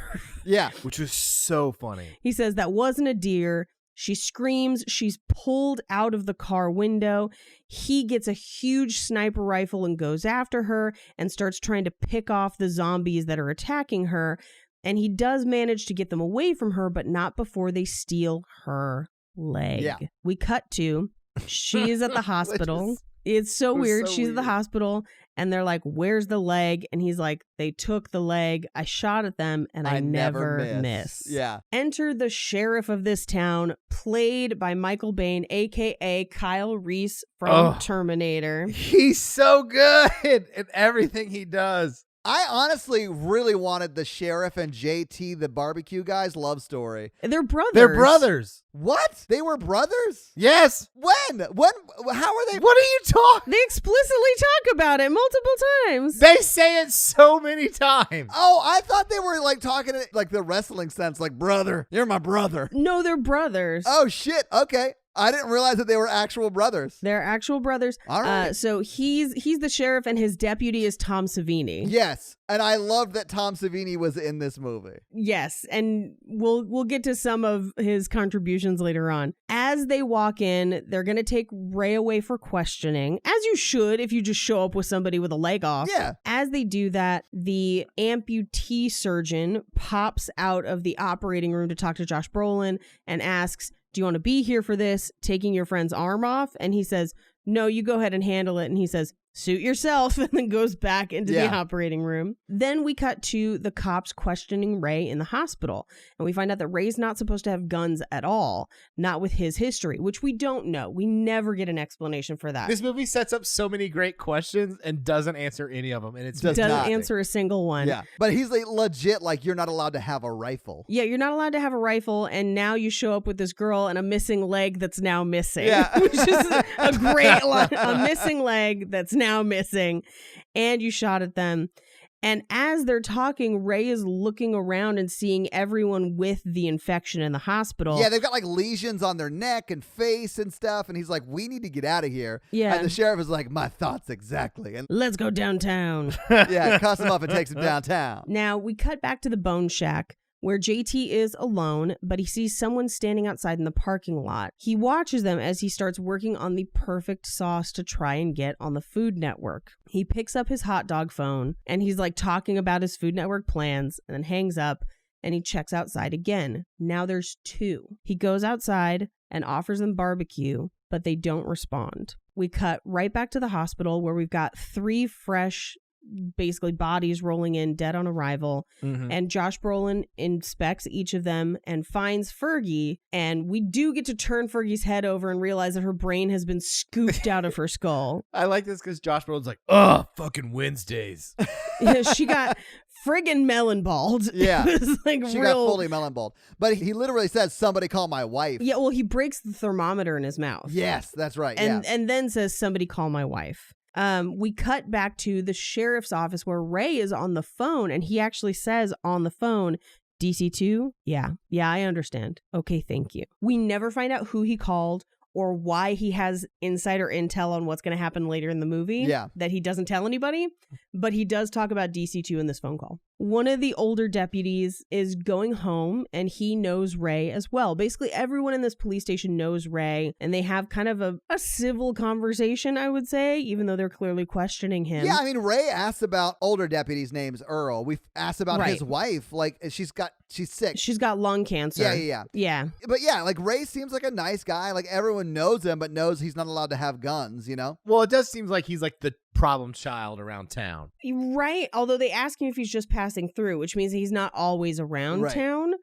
Yeah. Which was so funny. He says that wasn't a deer. She screams. She's pulled out of the car window. He gets a huge sniper rifle and goes after her and starts trying to pick off the zombies that are attacking her. And he does manage to get them away from her, but not before they steal her leg. Yeah. We cut to, she is at the hospital. It's so weird. So She's at the hospital, and they're like, where's the leg? And he's like, they took the leg. I shot at them, and I never miss. Yeah. Enter the sheriff of this town, played by Michael Biehn, a.k.a. Kyle Reese from Terminator. He's so good in everything he does. I honestly really wanted the sheriff and JT, the barbecue guy's love story. They're brothers. They're brothers. What? They were brothers? Yes. When? How are they? What are you talking? They explicitly talk about it multiple times. They say it so many times. Oh, I thought they were like talking in like the wrestling sense, like brother. You're my brother. No, they're brothers. Oh shit. Okay. I didn't realize that they were actual brothers. They're actual brothers. All right. So he's the sheriff, and his deputy is Tom Savini. Yes, and I love that Tom Savini was in this movie. Yes, and we'll get to some of his contributions later on. As they walk in, they're going to take Ray away for questioning, as you should if you just show up with somebody with a leg off. Yeah. As they do that, the amputee surgeon pops out of the operating room to talk to Josh Brolin and asks, do you want to be here for this, taking your friend's arm off? And he says, no, you go ahead and handle it. And he says, suit yourself, and then goes back into the operating room. Then we cut to the cops questioning Ray in the hospital. And we find out that Ray's not supposed to have guns at all, not with his history, which we don't know. We never get an explanation for that. This movie sets up so many great questions and doesn't answer any of them. And it doesn't answer a single one. Yeah. But he's like legit, like you're not allowed to have a rifle. Yeah, you're not allowed to have a rifle, and now you show up with this girl and a missing leg that's now missing. Yeah. Which is a great line. A missing leg that's now missing, and you shot at them. And as they're talking, Ray is looking around and seeing everyone with the infection in the hospital. Yeah, they've got like lesions on their neck and face and stuff. And he's like, we need to get out of here. Yeah. And the sheriff is like, my thoughts exactly. And Let's go downtown. yeah, cuss him up and takes him downtown. Now, we cut back to the Bone Shack, where JT is alone, but he sees someone standing outside in the parking lot. He watches them as he starts working on the perfect sauce to try and get on the Food Network. He picks up his hot dog phone, and he's like talking about his Food Network plans, and then hangs up, and he checks outside again. Now there's 2. He goes outside and offers them barbecue, but they don't respond. We cut right back to the hospital, where we've got 3 fresh basically bodies rolling in dead on arrival. And Josh Brolin inspects each of them and finds Fergie, and we do get to turn Fergie's head over and realize that her brain has been scooped out of her skull. I like this because Josh Brolin's like, ugh, fucking Wednesdays. She got friggin' melon balled. Yeah. It was like She real... got fully melon balled. But he literally says, somebody call my wife. Yeah, well, he breaks the thermometer in his mouth. Yes, that's right. And then says, somebody call my wife. We cut back to the sheriff's office, where Ray is on the phone, and he actually says on the phone, DC2? Yeah, I understand. Okay, thank you. We never find out who he called or why he has insider intel on what's going to happen later in the movie that he doesn't tell anybody, but he does talk about DC2 in this phone call. One of the older deputies is going home, and he knows Ray as well. Basically, everyone in this police station knows Ray, and they have kind of a civil conversation, I would say, even though they're clearly questioning him. Yeah, I mean, Ray asked about older deputy's name's Earl. We've asked about his wife. Like, she's sick. She's got lung cancer. Yeah. But yeah, like Ray seems like a nice guy. Like everyone knows him, but knows he's not allowed to have guns, you know? Well, it does seem like he's like the problem child around town. Right. Although they ask him if he's just passing through, which means he's not always around town.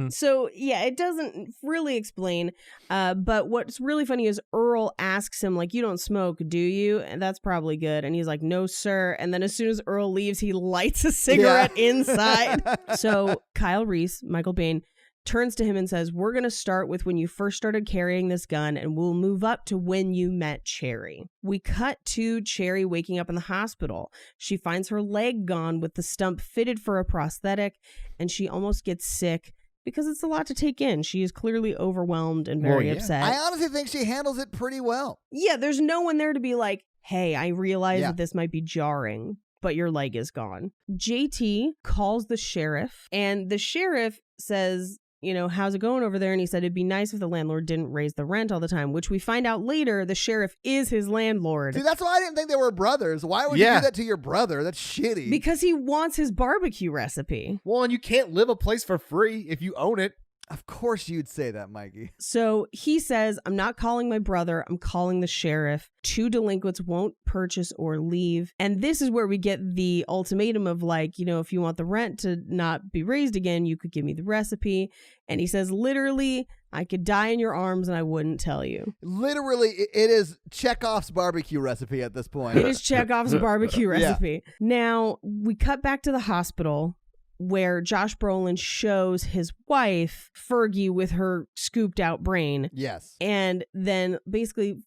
So yeah, it doesn't really explain. But what's really funny is Earl asks him, like, you don't smoke, do you? And that's probably good. And he's like, no, sir. And then as soon as Earl leaves, he lights a cigarette inside. So Kyle Reese, Michael Biehn, turns to him and says, we're going to start with when you first started carrying this gun, and we'll move up to when you met Cherry. We cut to Cherry waking up in the hospital. She finds her leg gone with the stump fitted for a prosthetic, and she almost gets sick because it's a lot to take in. She is clearly overwhelmed and very upset. I honestly think she handles it pretty well. Yeah, there's no one there to be like, hey, I realize that this might be jarring, but your leg is gone. JT calls the sheriff, and the sheriff says, you know, how's it going over there? And he said it'd be nice if the landlord didn't raise the rent all the time, which we find out later the sheriff is his landlord. Dude, that's why I didn't think they were brothers. Why would you do that to your brother? That's shitty. Because he wants his barbecue recipe. Well, and you can't live a place for free if you own it. Of course you'd say that, Mikey. So he says, I'm not calling my brother, I'm calling the sheriff. 2 delinquents won't purchase or leave. And this is where we get the ultimatum of like, you know, if you want the rent to not be raised again, you could give me the recipe. And he says, literally, I could die in your arms and I wouldn't tell you. Literally, it is Chekhov's barbecue recipe at this point. It is Chekhov's barbecue recipe. Now, we cut back to the hospital, where Josh Brolin shows his wife, Fergie, with her scooped out brain. Yes. And then basically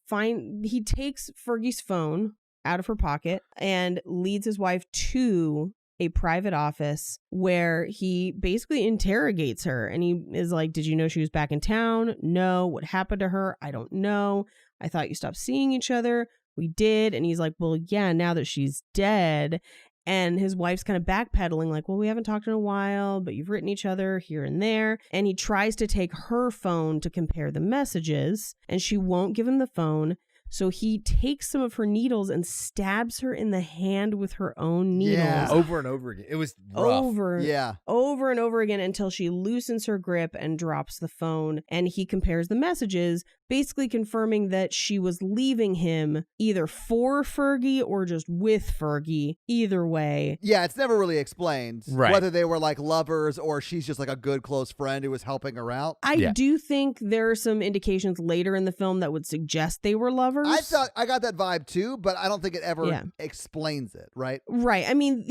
he takes Fergie's phone out of her pocket and leads his wife to a private office where he basically interrogates her. And he is like, did you know she was back in town? No. What happened to her? I don't know. I thought you stopped seeing each other. We did. And he's like, well, yeah, now that she's dead. And his wife's kind of backpedaling like, well, we haven't talked in a while, but you've written each other here and there. And he tries to take her phone to compare the messages, and she won't give him the phone. So he takes some of her needles and stabs her in the hand with her own needles. Yeah. Over and over again. It was rough. Over and over again until she loosens her grip and drops the phone. And he compares the messages, basically confirming that she was leaving him either for Fergie or just with Fergie. Either way. Yeah, it's never really explained right. whether they were like lovers or she's just like a good close friend who was helping her out. I do think there are some indications later in the film that would suggest they were lovers. I got that vibe too, but I don't think it ever explains it, right? Right. I mean,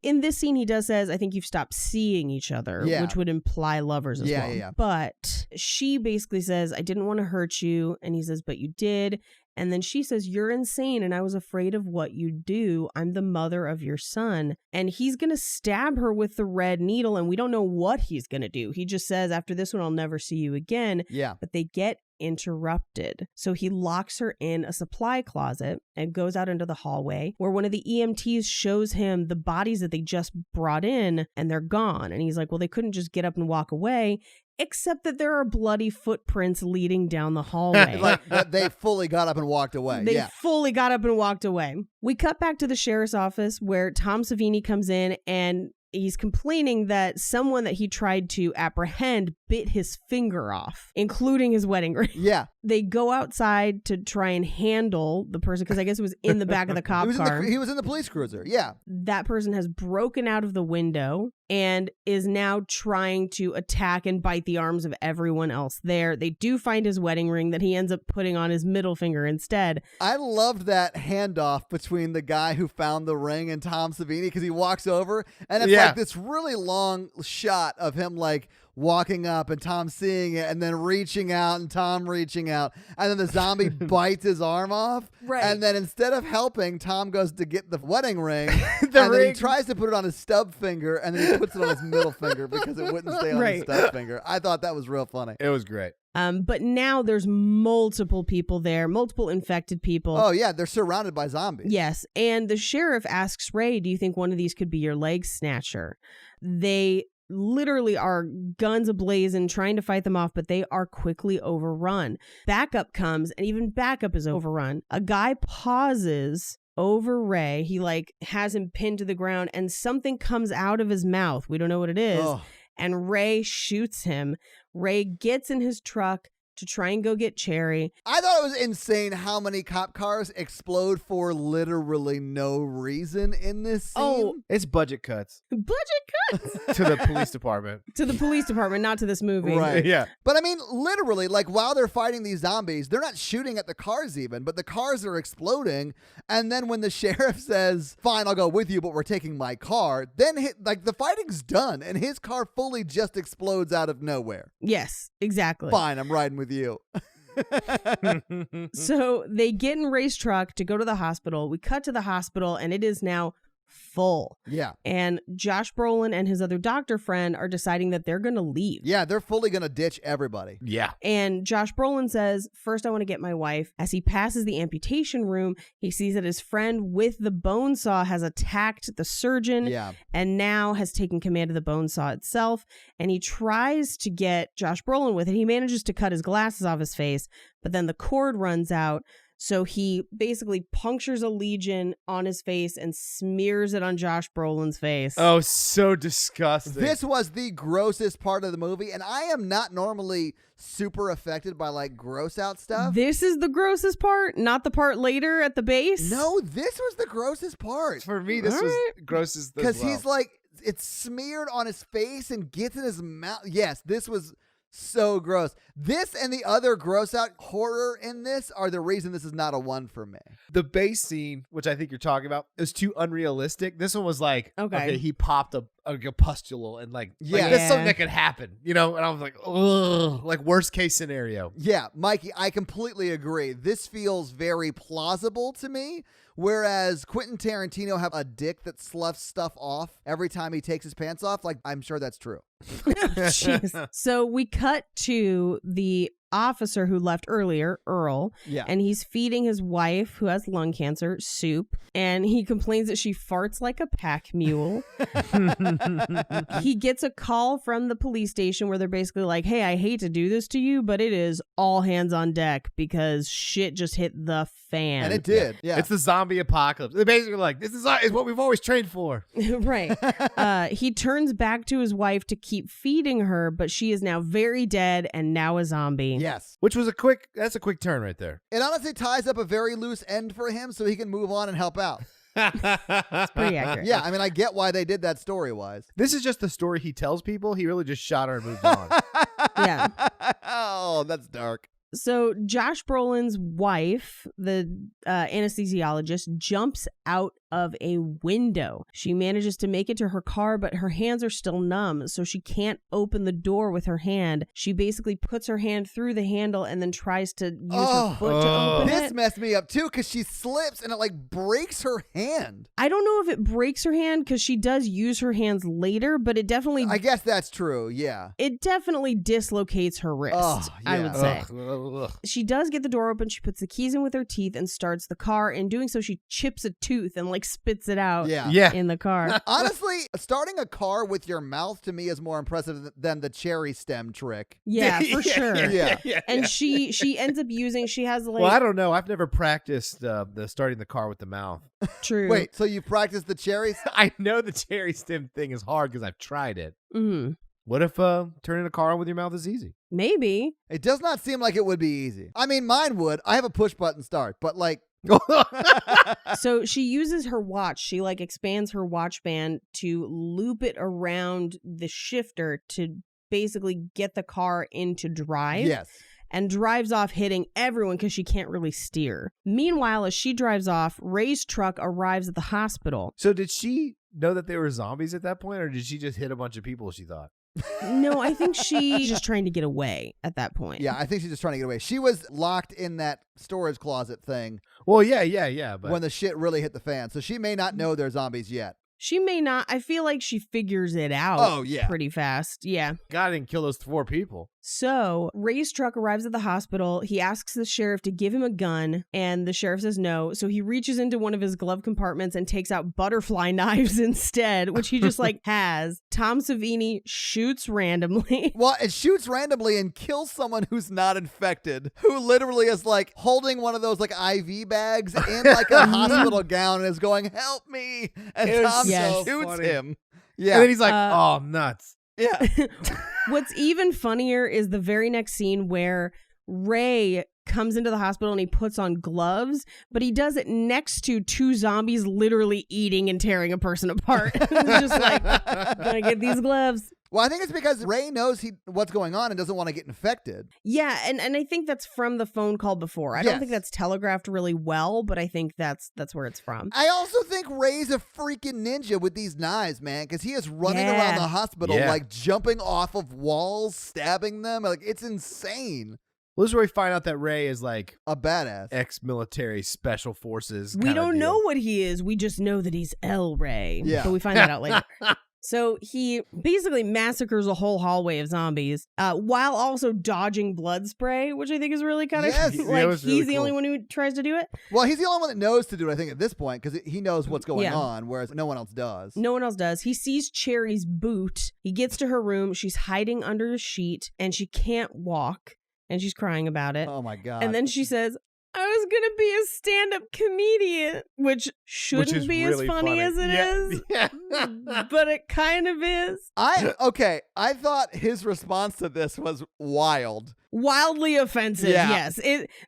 in this scene, he does says, I think you've stopped seeing each other, which would imply lovers as well. Yeah. But she basically says, I didn't want to hurt you. And he says, but you did. And then she says, "You're insane, and I was afraid of what you'd do. I'm the mother of your son." And he's going to stab her with the red needle, and we don't know what he's going to do. He just says, "After this one, I'll never see you again." Yeah. But they get interrupted. So he locks her in a supply closet and goes out into the hallway where one of the EMTs shows him the bodies that they just brought in, and they're gone. And he's like, well, they couldn't just get up and walk away, except that there are bloody footprints leading down the hallway. Like they fully got up and walked away. They Yeah. fully got up and walked away. We cut back to the sheriff's office where Tom Savini comes in, and he's complaining that someone that he tried to apprehend bit his finger off, including his wedding ring. Yeah. They go outside to try and handle the person, because I guess it was in the back of the cop car. He was in the police cruiser. Yeah. That person has broken out of the window and is now trying to attack and bite the arms of everyone else there. They do find his wedding ring that he ends up putting on his middle finger instead. I loved that handoff between the guy who found the ring and Tom Savini, because he walks over and it's like this really long shot of him like walking up and Tom seeing it and then reaching out and Tom reaching out, and then the zombie bites his arm off. Right. And then instead of helping, Tom goes to get the wedding ring and then he tries to put it on his stub finger, and then he puts it on his middle finger because it wouldn't stay on his stub finger. I thought that was real funny. It was great. But now there's multiple people there, multiple infected people. Oh, yeah. They're surrounded by zombies. Yes. And the sheriff asks Ray, do you think one of these could be your leg snatcher? They literally are guns ablazing trying to fight them off, but they are quickly overrun. Backup comes, and even backup is overrun. A guy pauses over Ray. He like has him pinned to the ground, and something comes out of his mouth. We don't know what it is. Oh. And Ray shoots him. Ray gets in his truck to try and go get Cherry. I thought it was insane how many cop cars explode for literally no reason in this scene. Oh, It's budget cuts budget cuts to the police department. to the police department, not to this movie. Right. Yeah. But I mean, literally, like while they're fighting these zombies, they're not shooting at the cars even, but the cars are exploding. And then when the sheriff says, "Fine, I'll go with you, but we're taking my car," then like the fighting's done and his car fully just explodes out of nowhere. Yes, exactly. Fine, I'm riding with you. So they get in Ray's truck to go to the hospital. We cut to the hospital, and it is now full. Yeah. And Josh Brolin and his other doctor friend are deciding that they're going to leave. Yeah, they're fully going to ditch everybody. Yeah. And Josh Brolin says, first, I want to get my wife. As he passes the amputation room, he sees that his friend with the bone saw has attacked the surgeon Yeah. and now has taken command of the bone saw itself. And he tries to get Josh Brolin with it. He manages to cut his glasses off his face, but then the cord runs out. So he basically punctures a legion on his face and smears it on Josh Brolin's face. Oh, so disgusting. This was the grossest part of the movie, and I am not normally super affected by like gross out stuff. This is the grossest part, not the part later at the base. No, this was the grossest part. For me, this was grossest Because he's like, it's smeared on his face and gets in his mouth. Yes, this was so gross. This and the other gross out horror in this are the reason this is not a 1 for me. The base scene, which I think you're talking about, is too unrealistic. This one was like, okay, he popped a pustule and like that's something that could happen, you know? And I was like, ugh, like worst case scenario. Yeah, Mikey, I completely agree. This feels very plausible to me. Whereas Quentin Tarantino have a dick that sloughs stuff off every time he takes his pants off. Like, I'm sure that's true. Jeez. So we cut to the officer who left earlier, Earl, and he's feeding his wife, who has lung cancer, soup, and he complains that she farts like a pack mule. He gets a call from the police station where they're basically like, hey, I hate to do this to you, but it is all hands on deck because shit just hit the fan. And it did. Yeah. It's the zombie apocalypse. They're basically like, this is what we've always trained for. Right. He turns back to his wife to keep feeding her, but she is now very dead and now a zombie. Yes. Which was that's a quick turn right there. It honestly ties up a very loose end for him so he can move on and help out. It's pretty accurate. Yeah, I mean, I get why they did that story-wise. This is just the story he tells people. He really just shot her and moved on. Yeah. Oh, that's dark. So Josh Brolin's wife, the anesthesiologist, jumps out of a window. She manages to make it to her car, but her hands are still numb, so she can't open the door with her hand. She basically puts her hand through the handle and then tries to use her foot to open it. This messed me up too, because she slips and it like breaks her hand. I don't know if it breaks her hand, because she does use her hands later, but it definitely... I guess that's true, yeah. It definitely dislocates her wrist, I would say. She does get the door open. She puts the keys in with her teeth and starts the car. In doing so, she chips a tooth and like spits it out in the car. Honestly, starting a car with your mouth to me is more impressive than the cherry stem trick. Yeah, for sure. Yeah. And she ends up using, she has like... Well, I don't know. I've never practiced the starting the car with the mouth. True. Wait, so you practiced the cherries? I know the cherry stem thing is hard because I've tried it. Mm-hmm. What if turning a car on with your mouth is easy? Maybe. It does not seem like it would be easy. I mean, mine would. I have a push button start, but like... So she uses her watch. She like expands her watch band to loop it around the shifter to basically get the car into drive. Yes. And drives off, hitting everyone because she can't really steer. Meanwhile, as she drives off, Ray's truck arrives at the hospital. So did she know that they were zombies at that point, or did she just hit a bunch of people, she thought? No, I think she's just trying to get away at that point. Yeah, I think she's just trying to get away. She was locked in that storage closet thing. Well, yeah. But when the shit really hit the fan. So she may not know they're zombies yet. She may not. I feel like she figures it out pretty fast. Yeah. God didn't kill those 4 people. So Ray's truck arrives at the hospital. He asks the sheriff to give him a gun, and the sheriff says no. So he reaches into one of his glove compartments and takes out butterfly knives instead, which he just like has. Tom Savini shoots randomly. Well, it shoots randomly and kills someone who's not infected, who literally is like holding one of those like IV bags in like a hospital gown and is going, "Help me!" And Tom shoots him. Yeah, and then he's like, "Oh, nuts." Yeah. What's even funnier is the very next scene where Ray comes into the hospital and he puts on gloves, but he does it next to 2 zombies literally eating and tearing a person apart. It's just like, gonna get these gloves. Well, I think it's because Ray knows what's going on and doesn't want to get infected. Yeah, and I think that's from the phone call before. I don't think that's telegraphed really well, but I think that's where it's from. I also think Ray's a freaking ninja with these knives, man, because he is running around the hospital, like jumping off of walls, stabbing them. Like, it's insane. Well, this is where we find out that Ray is like a badass. Ex-military special forces. We don't know what he is. We just know that he's El Ray. Yeah. But we find that out later. So he basically massacres a whole hallway of zombies while also dodging blood spray, which I think is really kind of like he's the only one who tries to do it. Well, he's the only one that knows to do it, I think, at this point, because he knows what's going on, whereas no one else does. No one else does. He sees Cherry's boot. He gets to her room. She's hiding under a sheet, and she can't walk, and she's crying about it. Oh, my God. And then she says, I was going to be a stand-up comedian, which shouldn't be really as funny as it is, but it kind of is. I thought his response to this was wild. Wildly offensive, yes.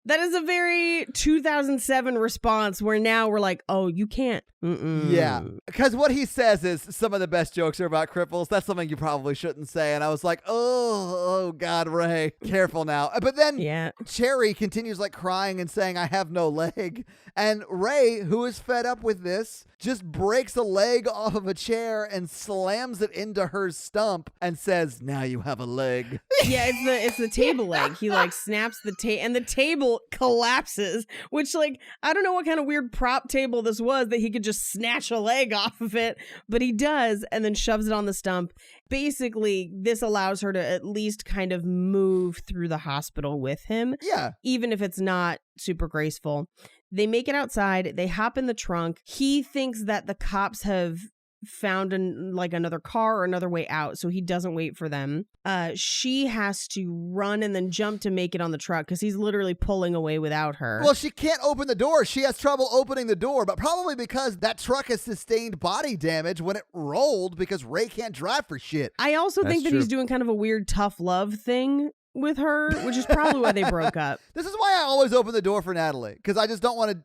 That is a very 2007 response where now we're like, oh, you can't. Yeah, because what he says is some of the best jokes are about cripples. That's something you probably shouldn't say. And I was like, oh God, Ray, careful now. But then Cherry continues like crying and saying, I have no leg. And Ray, who is fed up with this, just breaks a leg off of a chair and slams it into her stump and says, now you have a leg. Yeah, it's the table leg. He like snaps the table and the table collapses, which like, I don't know what kind of weird prop table this was that he could just snatch a leg off of it, but he does and then shoves it on the stump. Basically, this allows her to at least kind of move through the hospital with him. Yeah. Even if it's not super graceful. They make it outside. They hop in the trunk. He thinks that the cops have found another car or another way out, so he doesn't wait for them. She has to run and then jump to make it on the truck because he's literally pulling away without her. Well, she can't open the door. She has trouble opening the door, but probably because that truck has sustained body damage when it rolled because Ray can't drive for shit. I also think that he's doing kind of a weird tough love thing with her, which is probably why they broke up. This is why I always open the door for Natalie, because I just don't want to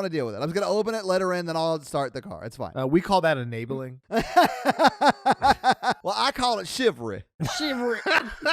deal with it. I'm just gonna open it, let her in, then I'll start the car. It's fine. We call that enabling. Well, Well, I call it chivalry. Chivalry.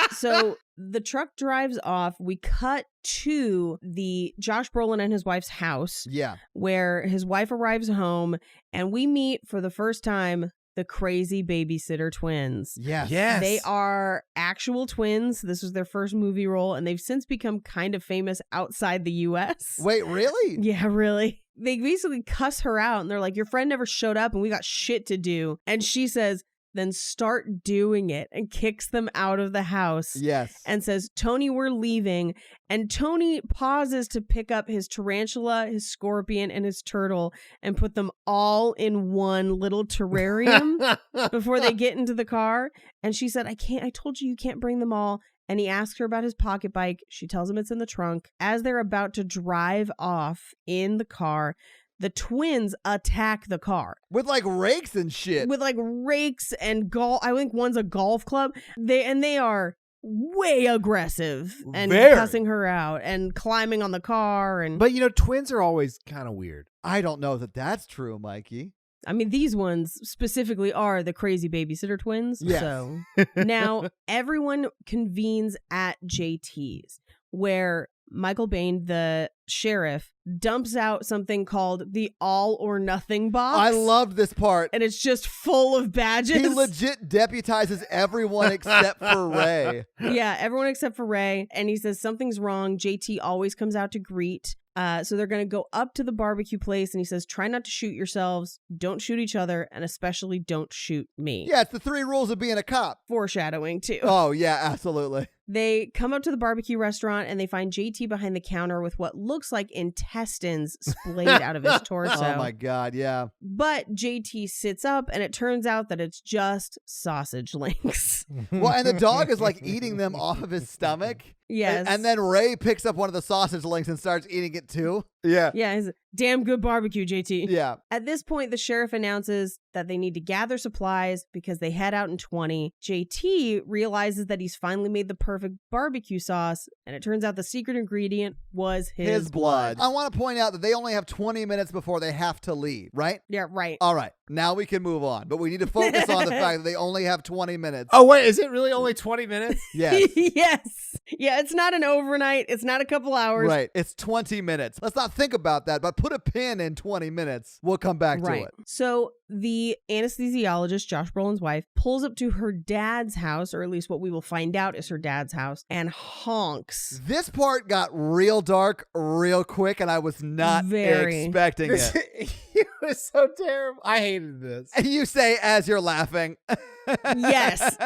So the truck drives off. We cut to the Josh Brolin and his wife's house. Yeah. Where his wife arrives home, and we meet for the first time the crazy babysitter twins. Yes. They are actual twins. This was their first movie role, and they've since become kind of famous outside the U.S. Wait, really? Yeah, really. They basically cuss her out, and they're like, your friend never showed up, and we got shit to do. And she says, then start doing it, and kicks them out of the house. Yes. And says, Tony, we're leaving. And Tony pauses to pick up his tarantula, his scorpion, and his turtle and put them all in one little terrarium before they get into the car. And she said, I told you can't bring them all. And he asks her about his pocket bike. She tells him it's in the trunk. As they're about to drive off in the car, the twins attack the car. With like rakes and shit. With like rakes and I think one's a golf club. They are way aggressive and cussing her out and climbing on the car. But twins are always kind of weird. I don't know that that's true, Mikey. I mean, these ones specifically are the crazy babysitter twins. Yes. So now everyone convenes at JT's, where Michael Biehn, the sheriff, dumps out something called the all or nothing box. I loved this part. And it's just full of badges. He legit deputizes everyone except for Ray. Yeah, everyone except for Ray. And he says something's wrong. JT always comes out to greet. So they're going to go up to the barbecue place, and he says, try not to shoot yourselves, don't shoot each other, and especially don't shoot me. Yeah, it's the 3 rules of being a cop. Foreshadowing, too. Oh, yeah, absolutely. They come up to the barbecue restaurant, and they find JT behind the counter with what looks like intestines splayed out of his torso. Oh, my God, yeah. But JT sits up, and it turns out that it's just sausage links. Well, and the dog is like eating them off of his stomach. Yes. And then Ray picks up one of the sausage links and starts eating it too. Yeah. Yeah, it's damn good barbecue, JT. Yeah. At this point, the sheriff announces that they need to gather supplies because they head out in 20. JT realizes that he's finally made the perfect barbecue sauce, and it turns out the secret ingredient was his blood. I want to point out that they only have 20 minutes before they have to leave, right? Yeah, right. All right. Now we can move on, but we need to focus on the fact that they only have 20 minutes. Oh, wait, is it really only 20 minutes? Yes. Yes. Yeah, it's not an overnight. It's not a couple hours. Right. It's 20 minutes. Let's not think about that, but put a pin in 20 minutes. We'll come back to it. So the anesthesiologist, Josh Brolin's wife, pulls up to her dad's house, or at least what we will find out is her dad's house, and honks. This part got real dark real quick, and I was not expecting it. It was so terrible. I hated this. You say as you're laughing. Yes.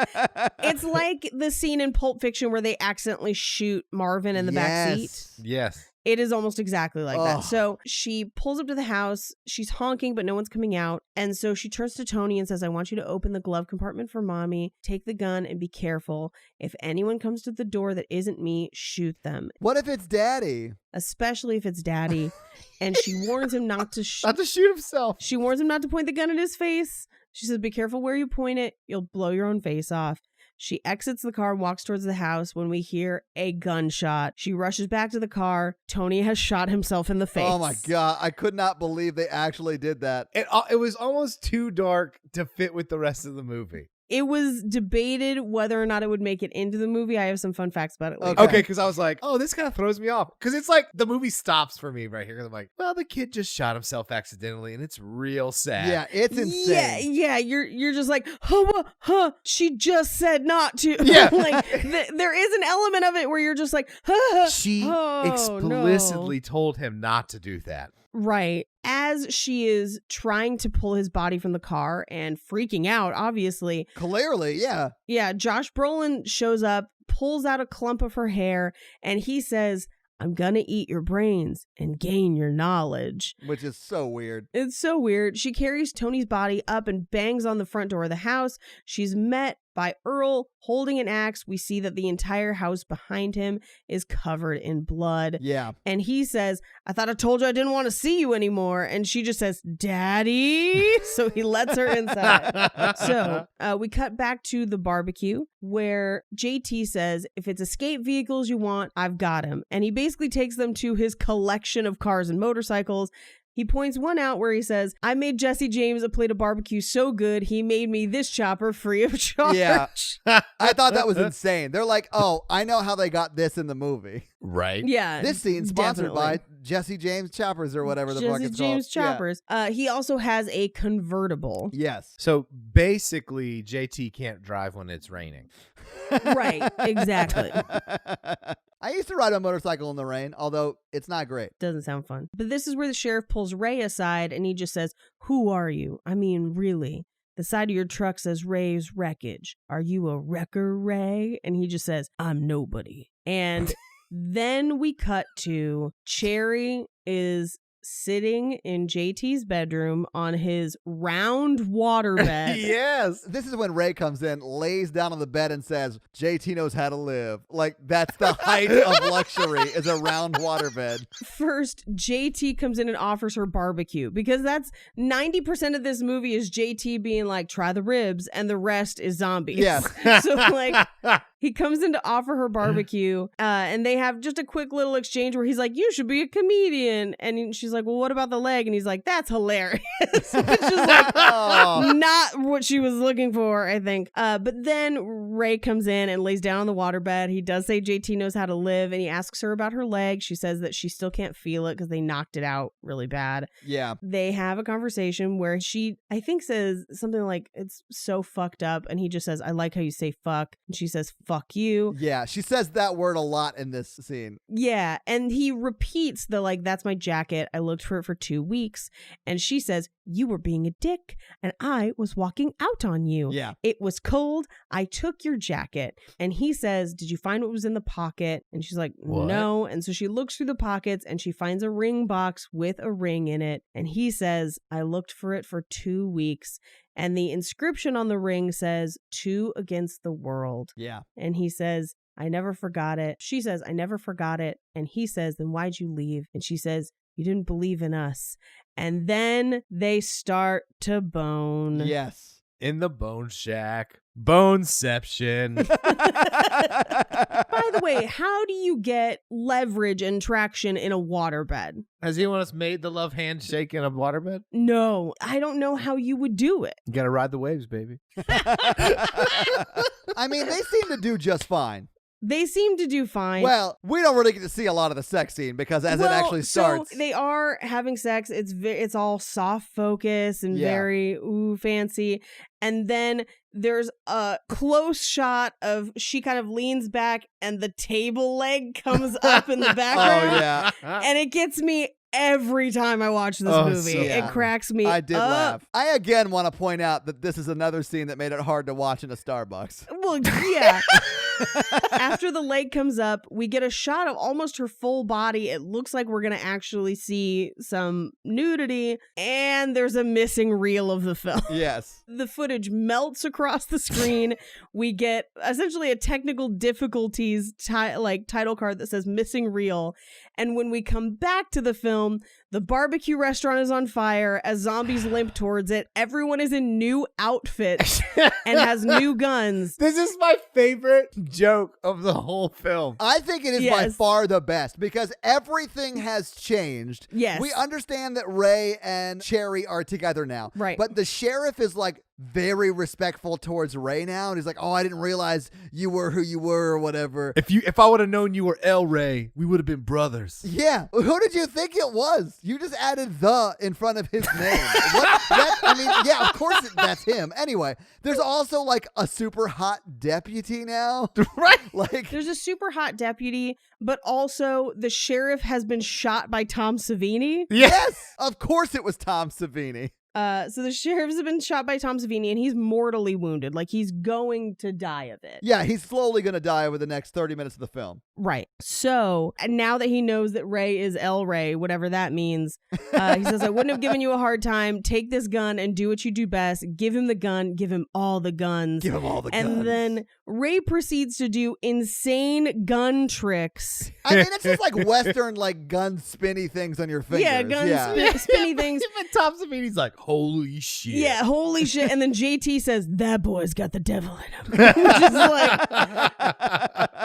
It's like the scene in Pulp Fiction where they accidentally shoot Marvin in the backseat. Yes. It is almost exactly like that. So she pulls up to the house. She's honking, but no one's coming out. And so she turns to Tony and says, I want you to open the glove compartment for mommy. Take the gun and be careful. If anyone comes to the door that isn't me, shoot them. What if it's daddy? Especially if it's daddy. And she warns him not to not to shoot himself. She warns him not to point the gun at his face. She says, be careful where you point it. You'll blow your own face off. She exits the car and walks towards the house when we hear a gunshot. She rushes back to the car. Tony has shot himself in the face. Oh my God. I could not believe they actually did that. It was almost too dark to fit with the rest of the movie. It was debated whether or not it would make it into the movie. I have some fun facts about it later. Okay, because I was like, oh, this kind of throws me off. Because it's like the movie stops for me right here. I'm like, well, the kid just shot himself accidentally, and it's real sad. Yeah, it's insane. Yeah. You're just like, she just said not to. Yeah. There is an element of it where you're just like, she explicitly told him not to do that. Right. As she is trying to pull his body from the car and freaking out, obviously. Clearly, yeah. Yeah, Josh Brolin shows up, pulls out a clump of her hair, and he says, I'm gonna eat your brains and gain your knowledge. Which is so weird. It's so weird. She carries Tony's body up and bangs on the front door of the house. She's met by Earl holding an axe. We see that the entire house behind him is covered in blood. Yeah. And he says, I thought I told you I didn't want to see you anymore. And she just says, Daddy. So he lets her inside. So we cut back to the barbecue where JT says, if it's escape vehicles you want, I've got him. And he basically takes them to his collection of cars and motorcycles. He points one out where he says, I made Jesse James a plate of barbecue so good, he made me this chopper free of charge. Yeah. I thought that was insane. They're like, oh, I know how they got this in the movie. Right. Yeah. This scene sponsored by Jesse James Choppers or whatever the fuck it's Jesse James called. Choppers. Yeah. He also has a convertible. Yes. So basically, JT can't drive when it's raining. Right. Exactly. I used to ride a motorcycle in the rain, although it's not great. Doesn't sound fun. But this is where the sheriff pulls Ray aside and he just says, who are you? I mean, really? The side of your truck says Ray's Wreckage. Are you a wrecker, Ray? And he just says, I'm nobody. And then we cut to Cherry is sitting in JT's bedroom on his round waterbed. Yes. This is when Ray comes in, lays down on the bed and says, JT knows how to live. Like, that's the height of luxury, is a round waterbed. First, JT comes in and offers her barbecue because that's 90% of this movie is JT being like, try the ribs, and the rest is zombies. Yes. So, like, he comes in to offer her barbecue, and they have just a quick little exchange where he's like, you should be a comedian. And she's like, well, what about the leg? And he's like, that's hilarious. Which is like not what she was looking for, I think. But then Ray comes in and lays down on the waterbed. He does say JT knows how to live, and he asks her about her leg. She says that she still can't feel it because they knocked it out really bad. Yeah. They have a conversation where she, I think, says something like, it's so fucked up. And he just says, I like how you say fuck. And she says, fuck you. Yeah, she says that word a lot in this scene. Yeah, and he repeats the, like, that's my jacket. I looked for it for 2 weeks. And she says, you were being a dick, and I was walking out on you. Yeah. It was cold. I took your jacket. And he says, did you find what was in the pocket? And she's like, no. And so she looks through the pockets, and she finds a ring box with a ring in it. And he says, I looked for it for 2 weeks. And the inscription on the ring says, 2 against the world. Yeah. And he says, I never forgot it. She says, I never forgot it. And he says, then why'd you leave? And she says, you didn't believe in us. And then they start to bone. Yes. In the bone shack. Boneception. By the way, how do you get leverage and traction in a waterbed? Has anyone else made the love handshake in a waterbed? No, I don't know how you would do it. You gotta ride the waves, baby. I mean, they seem to do just fine. They seem to do fine. Well, we don't really get to see a lot of the sex scene because as it actually starts. So they are having sex. It's all soft focus and very fancy. And then there's a close shot of she kind of leans back and the table leg comes up in the background. Oh, yeah. And it gets me every time I watch this movie. So, it cracks me I did up. laugh. I again want to point out that this is another scene that made it hard to watch in a Starbucks. Well, yeah. After the leg comes up, we get a shot of almost her full body. It looks like we're going to actually see some nudity, and there's a missing reel of the film. Yes. The footage melts across the screen. We get essentially a technical difficulties title card that says missing reel. And when we come back to the film, the barbecue restaurant is on fire as zombies limp towards it. Everyone is in new outfits and has new guns. This is my favorite joke of the whole film. I think it is by far the best because everything has changed. Yes. We understand that Ray and Cherry are together now. Right. But the sheriff is like very respectful towards Ray now. And he's like, oh, I didn't realize you were who you were or whatever. If I would have known you were El Ray, we would have been brothers. Yeah. Who did you think it was? You just added the in front of his name. Of course that's him. Anyway, there's also like a super hot deputy now. Right. Like there's a super hot deputy, but also the sheriff has been shot by Tom Savini. Yes. Of course it was Tom Savini. So the sheriff's been shot by Tom Savini and he's mortally wounded. Like he's going to die of it. Yeah, he's slowly going to die over the next 30 minutes of the film. Right. So now that he knows that Ray is El Ray, whatever that means, he says, I wouldn't have given you a hard time. Take this gun and do what you do best. Give him the gun. Give him all the guns. Give him all the guns. And then Ray proceeds to do insane gun tricks. I mean, it's just like Western, like gun spinny things on your fingers. Yeah, spinny things. Even Tom Savini's like, holy shit. Yeah, holy shit. And then JT says, that boy's got the devil in him. Which is like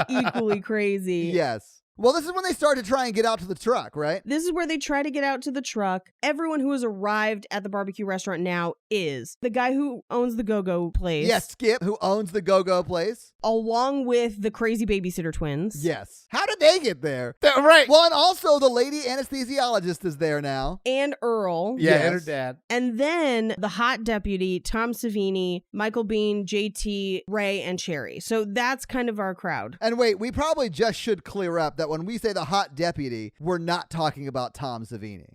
equally crazy. Yes. Well, this is when they start to try and get out to the truck, right? This is where they try to get out to the truck. Everyone who has arrived at the barbecue restaurant now is the guy who owns the go-go place. Yes, Skip, who owns the go-go place. Along with the crazy babysitter twins. Yes. How did they get there? Right. Well, and also the lady anesthesiologist is there now. And Earl. Yeah, and her dad. And then the hot deputy, Tom Savini, Michael Biehn, JT, Ray, and Cherry. So that's kind of our crowd. And wait, we probably just should clear up that when we say the hot deputy, we're not talking about Tom Savini.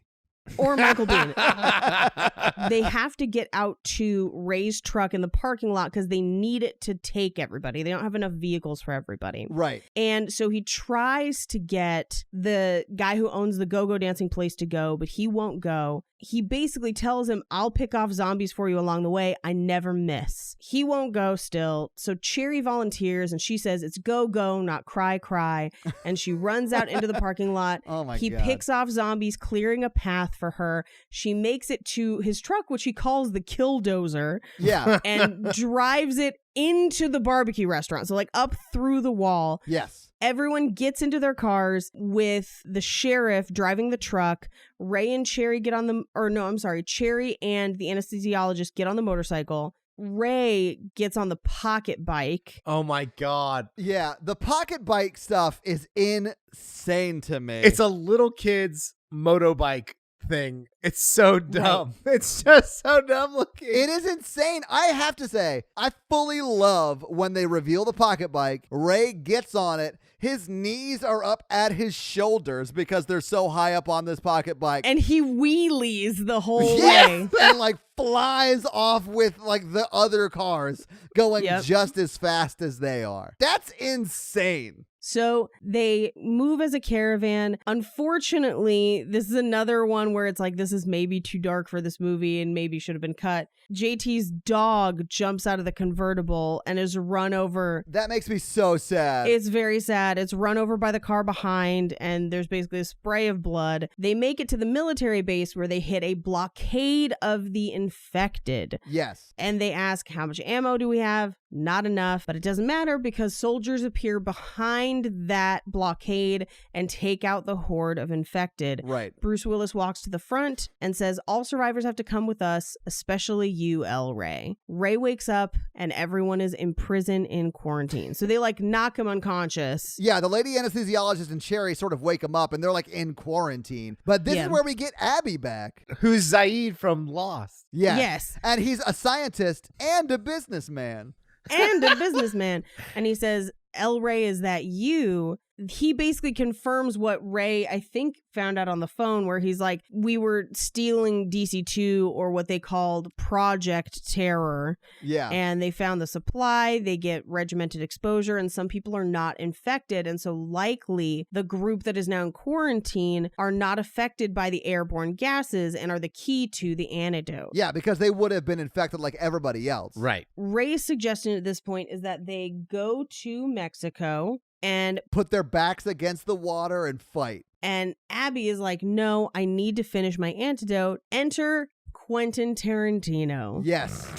Or Michael Biehn. They have to get out to Ray's truck in the parking lot because they need it to take everybody. They don't have enough vehicles for everybody. Right. And so he tries to get the guy who owns the go-go dancing place to go, but he won't go. He basically tells him, I'll pick off zombies for you along the way. I never miss. He won't go still. So Cherry volunteers and she says, it's go, go, not cry, cry. And she runs out into the parking lot. Oh my God. He picks off zombies, clearing a path for her. She makes it to his truck, which he calls the killdozer. Yeah. And drives it into the barbecue restaurant. So like up through the wall. Yes. Everyone gets into their cars with the sheriff driving the truck. Ray and Cherry get on the, or no, I'm sorry, Cherry and the anesthesiologist get on the motorcycle. Ray gets on the pocket bike. Oh my God. Yeah, the pocket bike stuff is insane to me. It's a little kid's motobike thing. It's so dumb. Right. It's just so dumb looking. It is insane. I have to say, I fully love when they reveal the pocket bike. Ray gets on it. His knees are up at his shoulders because they're so high up on this pocket bike. And he wheelies the whole way. And like flies off with like the other cars going just as fast as they are. That's insane. So they move as a caravan. Unfortunately, this is another one where it's like, this is maybe too dark for this movie and maybe should have been cut. JT's dog jumps out of the convertible and is run over. That makes me so sad. It's very sad. It's run over by the car behind and there's basically a spray of blood. They make it to the military base where they hit a blockade of the infected. Yes. And they ask, how much ammo do we have? Not enough, but it doesn't matter because soldiers appear behind that blockade and take out the horde of infected. Right. Bruce Willis walks to the front and says, all survivors have to come with us, especially you, El Ray. Ray wakes up and everyone is in prison in quarantine. So they like knock him unconscious. Yeah, the lady anesthesiologist and Cherry sort of wake him up and they're like in quarantine. But this is where we get Abby back. Who's Zaid from Lost. Yeah. Yes. And he's a scientist and a businessman. And a businessman. And he says, El Ray, is that you? He basically confirms what Ray, I think, found out on the phone where he's like, we were stealing DC-2 or what they called Project Terror. Yeah. And they found the supply, they get regimented exposure, and some people are not infected. And so likely the group that is now in quarantine are not affected by the airborne gases and are the key to the antidote. Yeah, because they would have been infected like everybody else. Right. Ray's suggestion at this point is that they go to Mexico and put their backs against the water and fight. And Abby is like, no, I need to finish my antidote. Enter Quentin Tarantino. Yes.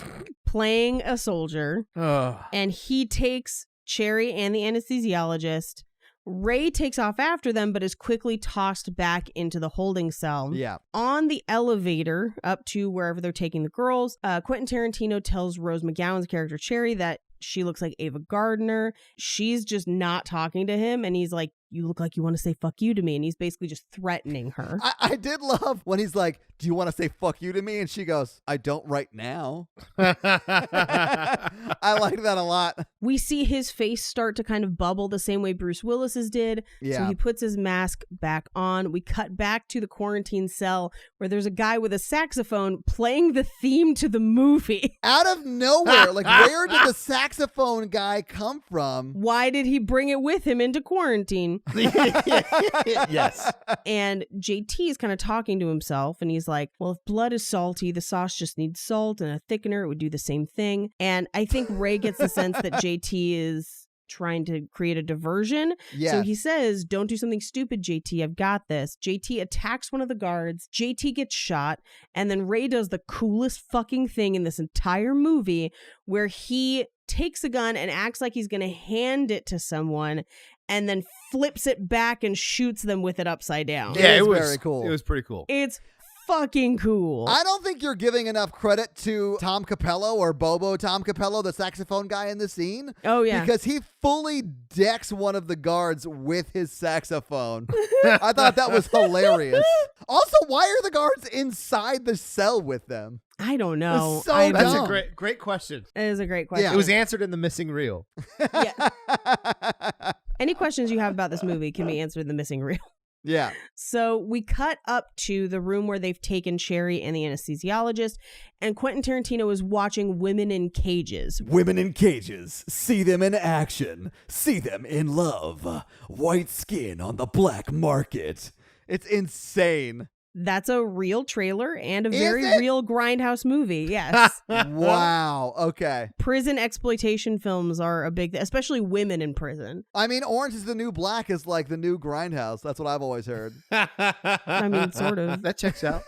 Playing a soldier. And he takes Cherry and the anesthesiologist. Ray takes off after them, but is quickly tossed back into the holding cell. Yeah. On the elevator up to wherever they're taking the girls, Quentin Tarantino tells Rose McGowan's character Cherry that she looks like Ava Gardner. She's just not talking to him. And he's like, you look like you want to say fuck you to me. And he's basically just threatening her. I did love when he's like, do you want to say fuck you to me? And she goes, I don't right now. I like that a lot. We see his face start to kind of bubble the same way Bruce Willis's did. Yeah. So he puts his mask back on. We cut back to the quarantine cell where there's a guy with a saxophone playing the theme to the movie. Out of nowhere. Like, where did the saxophone guy come from? Why did he bring it with him into quarantine? Yes. And JT is kind of talking to himself and he's like, well, if blood is salty, the sauce just needs salt and a thickener. It would do the same thing. And I think Ray gets the sense that JT is trying to create a diversion. Yes. So he says, don't do something stupid, JT. I've got this. JT attacks one of the guards. JT gets shot. And then Ray does the coolest fucking thing in this entire movie where he takes a gun and acts like he's going to hand it to someone and then flips it back and shoots them with it upside down. Yeah, it was very cool. It was pretty cool. It's fucking cool. I don't think you're giving enough credit to Tom Capello or Bobo Tom Capello, the saxophone guy in the scene. Oh, yeah. Because he fully decks one of the guards with his saxophone. I thought that was hilarious. Also, why are the guards inside the cell with them? I don't know. That's a great question. It is a great question. Yeah. It was answered in the missing reel. Yeah. Any questions you have about this movie can be answered in the missing reel. Yeah. So we cut up to the room where they've taken Sherry and the anesthesiologist, and Quentin Tarantino is watching Women in Cages. Women in cages. See them in action. See them in love. White skin on the black market. It's insane. That's a real trailer and a Is very it? real grindhouse movie. Yes. Wow. Okay. Prison exploitation films are a big, especially women in prison. I mean, Orange is the New Black is like the new Grindhouse. That's what I've always heard. I mean, sort of. That checks out.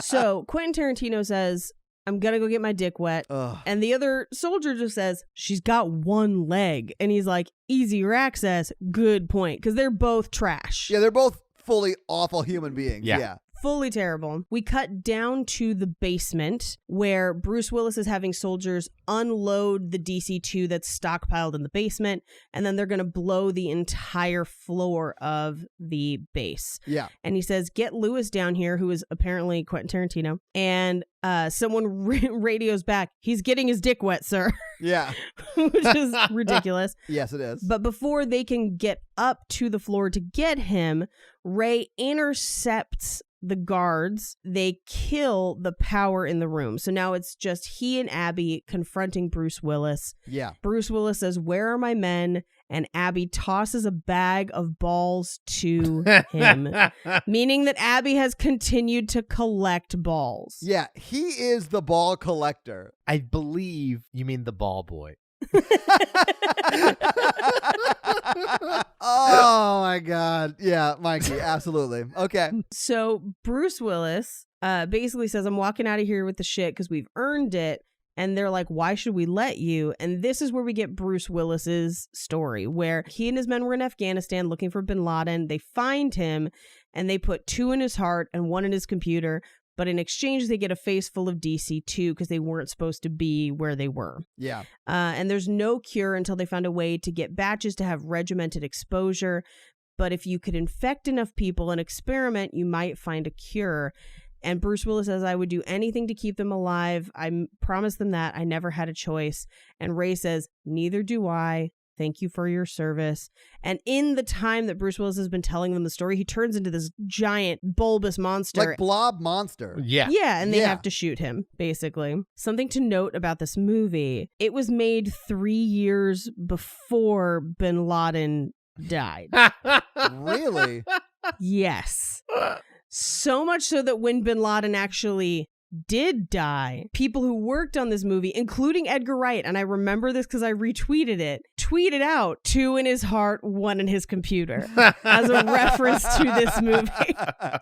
So Quentin Tarantino says, I'm going to go get my dick wet. Ugh. And the other soldier just says, she's got one leg. And he's like, easier access. Good point. Because they're both trash. Yeah, they're both fully awful human beings. Yeah. Fully terrible. We cut down to the basement where Bruce Willis is having soldiers unload the DC-2 that's stockpiled in the basement, and then they're going to blow the entire floor of the base. Yeah. And he says, get Lewis down here, who is apparently Quentin Tarantino, and someone radios back, he's getting his dick wet, sir. Yeah. Which is ridiculous. Yes, it is. But before they can get up to the floor to get him, Ray intercepts the guards. They kill the power in the room. So now it's just he and Abby confronting Bruce Willis. Yeah. Bruce Willis says, where are my men? And Abby tosses a bag of balls to him, meaning that Abby has continued to collect balls. Yeah, he is the ball collector. I believe you mean the ball boy. Oh my God. Yeah, Mikey, absolutely. Okay. So Bruce Willis basically says, I'm walking out of here with the shit because we've earned it. And they're like, why should we let you? And this is where we get Bruce Willis's story, where he and his men were in Afghanistan looking for bin Laden. They find him and they put 2 in his heart and 1 in his computer. But in exchange, they get a face full of DC-2 because they weren't supposed to be where they were. Yeah. And there's no cure until they found a way to get batches to have regimented exposure. But if you could infect enough people and experiment, you might find a cure. And Bruce Willis says, I would do anything to keep them alive. I promised them that. I never had a choice. And Ray says, neither do I. Thank you for your service. And in the time that Bruce Willis has been telling them the story, he turns into this giant bulbous monster. Like blob monster. Yeah. Yeah, and they have to shoot him, basically. Something to note about this movie, it was made 3 years before bin Laden died. Really? Yes. So much so that when bin Laden actually did die, people who worked on this movie, including Edgar Wright, and I remember this because I retweeted it, tweeted out 2 in his heart, 1 in his computer as a reference to this movie.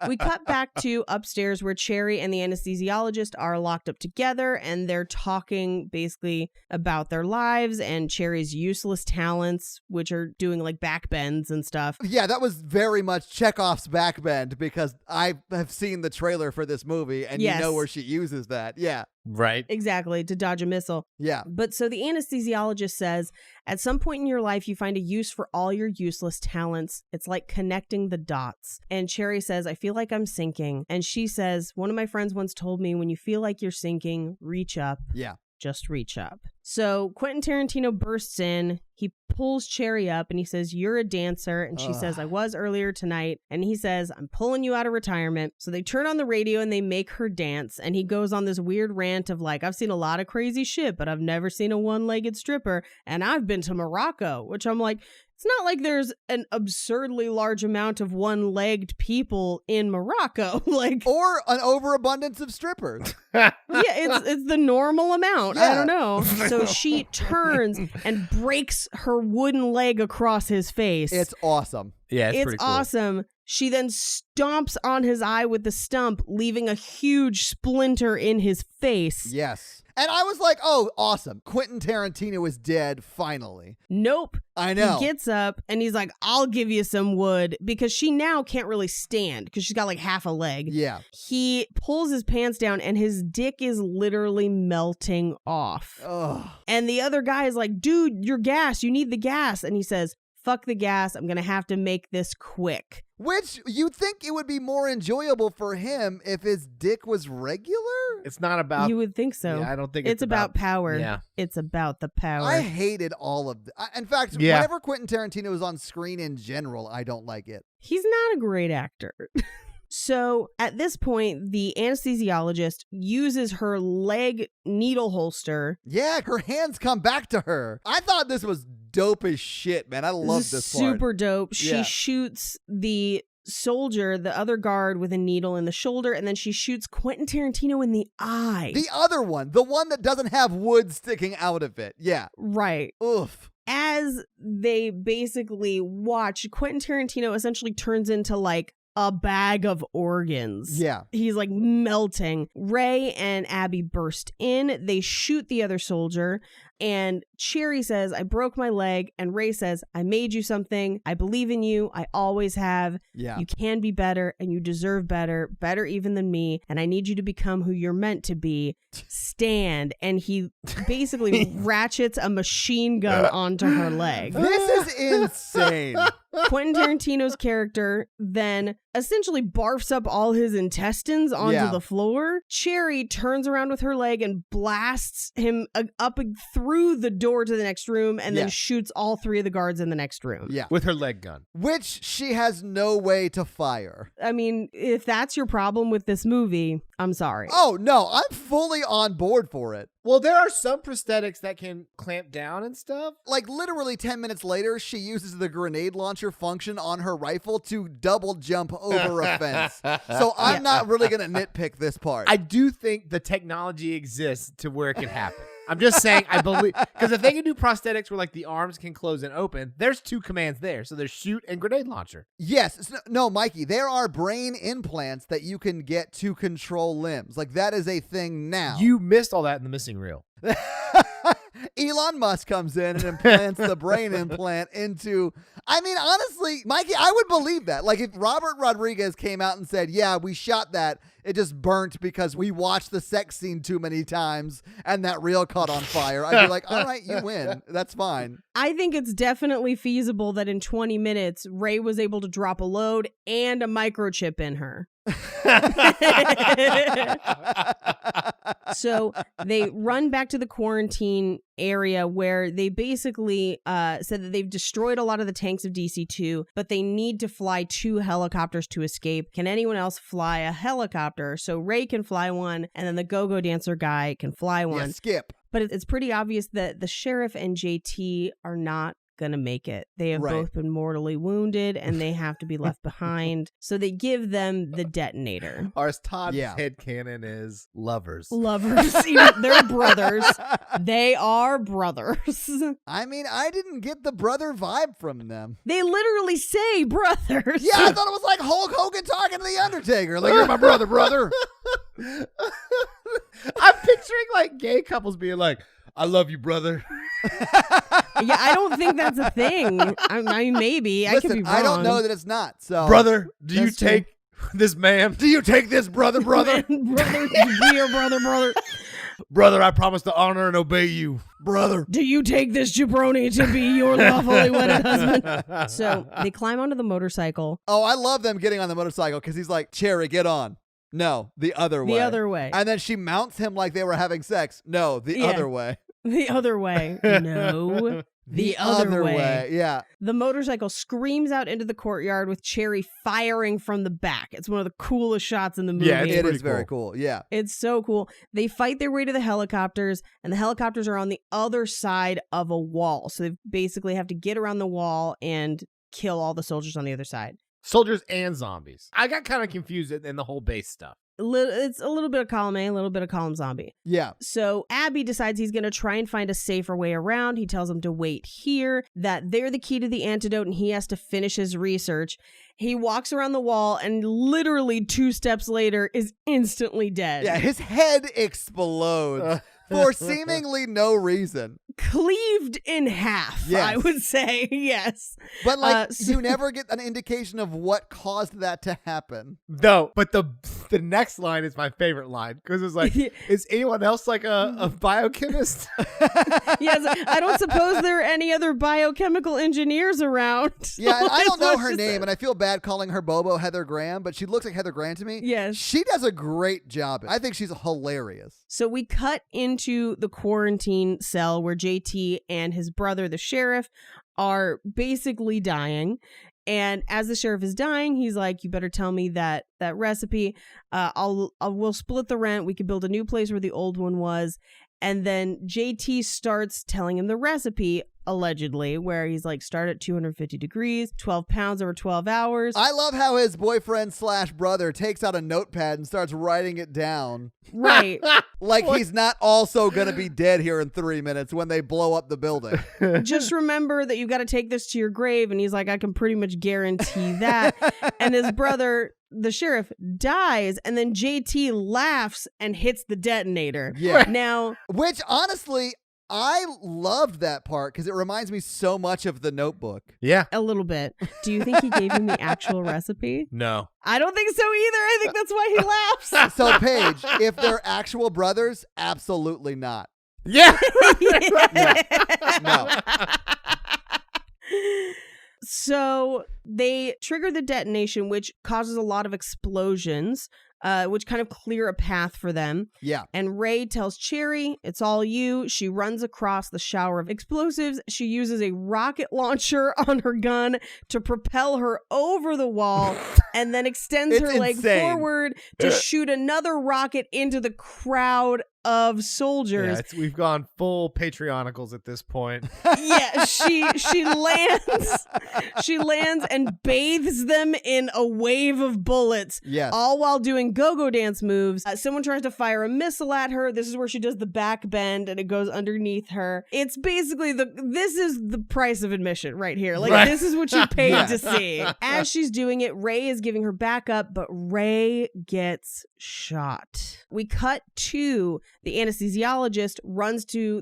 We cut back to upstairs where Cherry and the anesthesiologist are locked up together, and they're talking basically about their lives and Cherry's useless talents, which are doing like backbends and stuff. Yeah, that was very much Chekhov's backbend because I have seen the trailer for this movie and you know where she uses that. Yeah. Right. Exactly, to dodge a missile. Yeah. But so the anesthesiologist says, at some point in your life, you find a use for all your useless talents. It's like connecting the dots. And Cherry says, I feel like I'm sinking. And she says, one of my friends once told me, when you feel like you're sinking, reach up. Yeah. Just reach up. So Quentin Tarantino bursts in. He pulls Cherry up and he says, you're a dancer. And she says, I was earlier tonight. And he says, I'm pulling you out of retirement. So they turn on the radio and they make her dance. And he goes on this weird rant of like, I've seen a lot of crazy shit, but I've never seen a one-legged stripper. And I've been to Morocco, which I'm like, it's not like there's an absurdly large amount of one-legged people in Morocco, like, or an overabundance of strippers. Yeah, it's the normal amount. Yeah. I don't know. So she turns and breaks her wooden leg across his face. It's awesome. Yeah, it's pretty cool. awesome. She then stomps on his eye with the stump, leaving a huge splinter in his face. Yes. And I was like, oh, awesome. Quentin Tarantino is dead, finally. Nope. I know. He gets up and he's like, I'll give you some wood, because she now can't really stand because she's got like half a leg. Yeah. He pulls his pants down and his dick is literally melting off. Ugh. And the other guy is like, dude, you're gas. You need the gas. And he says, fuck the gas. I'm going to have to make this quick. Which you'd think it would be more enjoyable for him if his dick was regular? It's not about... You would think so. Yeah, I don't think it's about power. Yeah. It's about the power. I hated all of in fact, whenever Quentin Tarantino is on screen in general, I don't like it. He's not a great actor. So at this point, the anesthesiologist uses her leg needle holster. Yeah, her hands come back to her. I thought this was dope as shit, man. I love this part. Super dope. Yeah. She shoots the soldier, the other guard, with a needle in the shoulder, and then she shoots Quentin Tarantino in the eye. The other one, the one that doesn't have wood sticking out of it. Yeah. Right. Oof. As they basically watch, Quentin Tarantino essentially turns into like a bag of organs. Yeah. He's like melting. Ray and Abby burst in. They shoot the other soldier. And Cherry says, I broke my leg. And Ray says, I made you something. I believe in you. I always have. Yeah. You can be better and you deserve better, better even than me. And I need you to become who you're meant to be. Stand. And he basically ratchets a machine gun onto her leg. This is insane. Quentin Tarantino's character then essentially barfs up all his intestines onto the floor. Cherry turns around with her leg and blasts him up through the door to the next room and then shoots all three of the guards in the next room. Yeah. With her leg gun. Which she has no way to fire. I mean, if that's your problem with this movie, I'm sorry. Oh, no, I'm fully on board for it. Well, there are some prosthetics that can clamp down and stuff. Like literally 10 minutes later, she uses the grenade launcher function on her rifle to double jump over a fence. So I'm not really going to nitpick this part. I do think the technology exists to where it can happen. I'm just saying, I believe, because if they can do prosthetics where like the arms can close and open, there's two commands there. So there's shoot and grenade launcher. Yes. No, Mikey, there are brain implants that you can get to control limbs. Like that is a thing now. You missed all that in the missing reel. Elon Musk comes in and implants the brain implant into... I mean, honestly, Mikey, I would believe that. Like if Robert Rodriguez came out and said, yeah, we shot that, it just burnt because we watched the sex scene too many times and that reel caught on fire, I'd be like, all right, you win. That's fine. I think it's definitely feasible that in 20 minutes, Ray was able to drop a load and a microchip in her. So they run back to the quarantine area where they basically said that they've destroyed a lot of the tanks of DC-2, but they need to fly 2 helicopters to escape. Can anyone else fly a helicopter? So Ray can fly one, and then the go-go dancer guy can fly one. Yeah, Skip. But it's pretty obvious that the sheriff and JT are not gonna make it. They have both been mortally wounded and they have to be left behind. So they give them the detonator. Or as Todd's headcanon is, lovers. Lovers. They're brothers. They are brothers. I mean, I didn't get the brother vibe from them. They literally say brothers. Yeah, I thought it was like Hulk Hogan talking to The Undertaker. Like, you're my brother. I'm picturing like gay couples being like, I love you, brother. Yeah, I don't think that's a thing. I mean, maybe. Listen, I could be wrong. I don't know that it's not. So, brother, do you take this man? Do you take this, brother? Brother, dear brother. Brother, I promise to honor and obey you. Brother. Do you take this jabroni to be your lawfully wedded husband? So they climb onto the motorcycle. Oh, I love them getting on the motorcycle because he's like, Cherry, get on. No, the other way. The other way. And then she mounts him like they were having sex. No, the other way. The other way. No. The other way. Yeah. The motorcycle screams out into the courtyard with Cherry firing from the back. It's one of the coolest shots in the movie. Yeah, it is very cool. Yeah. It's so cool. They fight their way to the helicopters, and the helicopters are on the other side of a wall. So they basically have to get around the wall and kill all the soldiers on the other side. Soldiers and zombies. I got kind of confused in the whole base stuff. It's a little bit of column A, a little bit of column zombie. Yeah. So Abby decides he's going to try and find a safer way around. He tells him to wait here, that they're the key to the antidote, and he has to finish his research. He walks around the wall and literally 2 steps later is instantly dead. Yeah, his head explodes for seemingly no reason. Cleaved in half, yes. I would say. Yes. But like you never get an indication of what caused that to happen. No, but the next line is my favorite line because it's like, is anyone else like a biochemist? Yes, I don't suppose there are any other biochemical engineers around. Yeah, and I don't know her name, and I feel bad calling her Bobo Heather Graham, but she looks like Heather Graham to me. Yes. She does a great job. I think she's hilarious. So we cut into the quarantine cell where JT and his brother, the sheriff, are basically dying. And as the sheriff is dying, he's like, you better tell me that recipe. We'll split the rent. We could build a new place where the old one was. And then JT starts telling him the recipe, allegedly, where he's like, start at 250 degrees, 12 pounds over 12 hours. I love how his boyfriend/brother takes out a notepad and starts writing it down. Right. Like he's not also going to be dead here in 3 minutes when they blow up the building. Just remember that you got to take this to your grave. And he's like, I can pretty much guarantee that. And his brother, the sheriff, dies, and then JT laughs and hits the detonator. Yeah. Now, which honestly, I loved that part because it reminds me so much of The Notebook. Yeah. A little bit. Do you think he gave him the actual recipe? No. I don't think so either. I think that's why he laughs. So, Paige, if they're actual brothers, absolutely not. Yeah. No. So they trigger the detonation, which causes a lot of explosions, which kind of clear a path for them. Yeah. And Ray tells Cherry, it's all you. She runs across the shower of explosives. She uses a rocket launcher on her gun to propel her over the wall and then extends her leg forward to shoot another rocket into the crowd of soldiers. Yeah, we've gone full Patreonicals at this point. Yeah, she lands and bathes them in a wave of bullets. Yes. All while doing go-go dance moves. Someone tries to fire a missile at her. This is where she does the back bend and it goes underneath her. It's basically this is the price of admission right here. Like This is what you paid to see. As she's doing it, Ray is giving her backup, but Ray gets shot. We cut to the anesthesiologist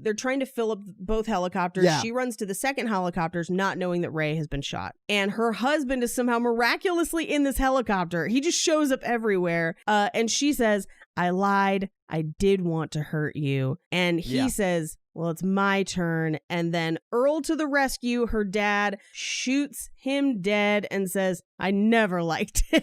they're trying to fill up both helicopters. Yeah. She runs to the second helicopters, not knowing that Ray has been shot. And her husband is somehow miraculously in this helicopter. He just shows up everywhere. And she says, I lied. I did want to hurt you. And he says, well, it's my turn. And then Earl to the rescue. Her dad shoots him dead and says, I never liked him.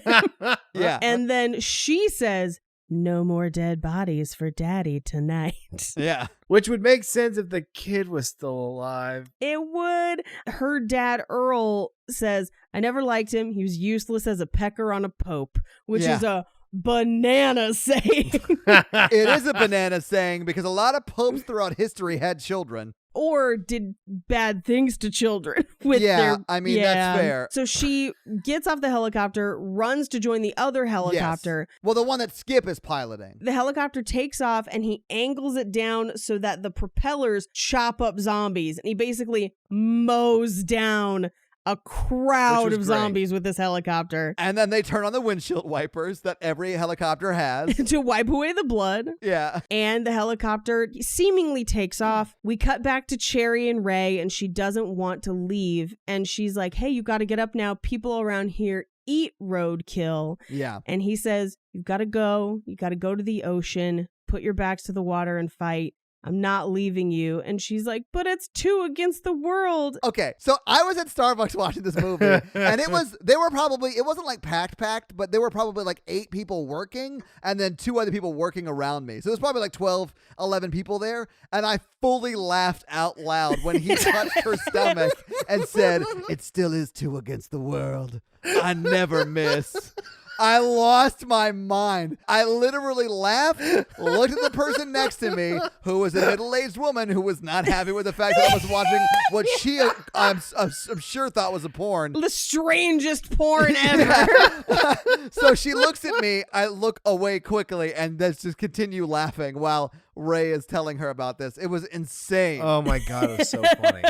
Yeah. And then she says, no more dead bodies for daddy tonight. Yeah. Which would make sense if the kid was still alive. It would. Her dad, Earl, says, I never liked him. He was useless as a pecker on a pope, which is a banana saying. It is a banana saying because a lot of popes throughout history had children. Or did bad things to children. That's fair. So she gets off the helicopter, runs to join the other helicopter. Yes. Well, the one that Skip is piloting. The helicopter takes off and he angles it down so that the propellers chop up zombies. And he basically mows down a crowd of zombies with this helicopter. And then they turn on the windshield wipers that every helicopter has. To wipe away the blood. Yeah. And the helicopter seemingly takes off. We cut back to Cherry and Ray, and she doesn't want to leave. And she's like, hey, you got to get up now. People around here eat roadkill. Yeah. And he says, you've got to go. You got to go to the ocean. Put your backs to the water and fight. I'm not leaving you. And she's like, but it's 2 against the world. Okay, so I was at Starbucks watching this movie, and it wasn't like packed, but there were probably like 8 people working, and then 2 other people working around me. So it was probably like 12, 11 people there, and I fully laughed out loud when he touched her stomach and said, it still is 2 against the world. I never miss. I lost my mind. I literally laughed, looked at the person next to me, who was a middle-aged woman who was not happy with the fact that I was watching what she, I'm sure, thought was a porn. The strangest porn ever. Yeah. So she looks at me. I look away quickly, and then just continue laughing while Ray is telling her about this. It was insane. Oh my God, it was so funny.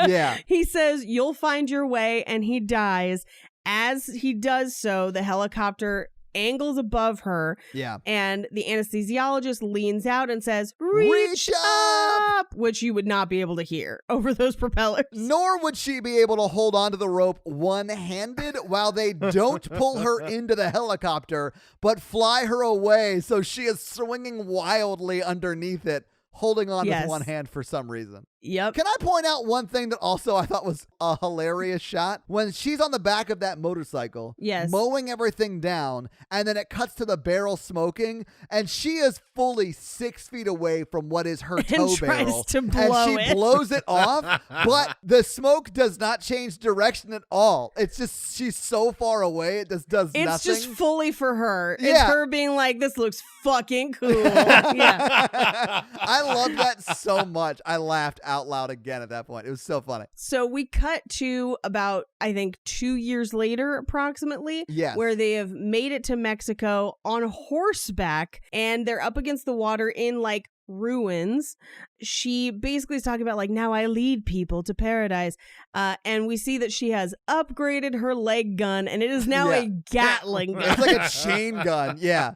Yeah. He says, "You'll find your way," and he dies. As he does so, the helicopter angles above her. Yeah. And the anesthesiologist leans out and says, "Reach up," which you would not be able to hear over those propellers. Nor would she be able to hold onto the rope one-handed while they don't pull her into the helicopter, but fly her away. So she is swinging wildly underneath it, holding on with one hand for some reason. Yep. Can I point out one thing that also I thought was a hilarious shot? When she's on the back of that motorcycle, mowing everything down, and then it cuts to the barrel smoking, and she is fully 6 feet away from what is her tow barrel. To blow and she blows it off, but the smoke does not change direction at all. It's just, she's so far away, it just does nothing. It's just fully for her. Yeah. It's her being like, "This looks fucking cool." Yeah. I love that so much. I laughed out loud again at that point. It was so funny. So we cut to about, I think, 2 years later, approximately, where they have made it to Mexico on horseback, and they're up against the water in like ruins. She basically is talking about like, "Now I lead people to paradise," and we see that she has upgraded her leg gun, and it is now a Gatling gun. It's like a chain gun. Yeah.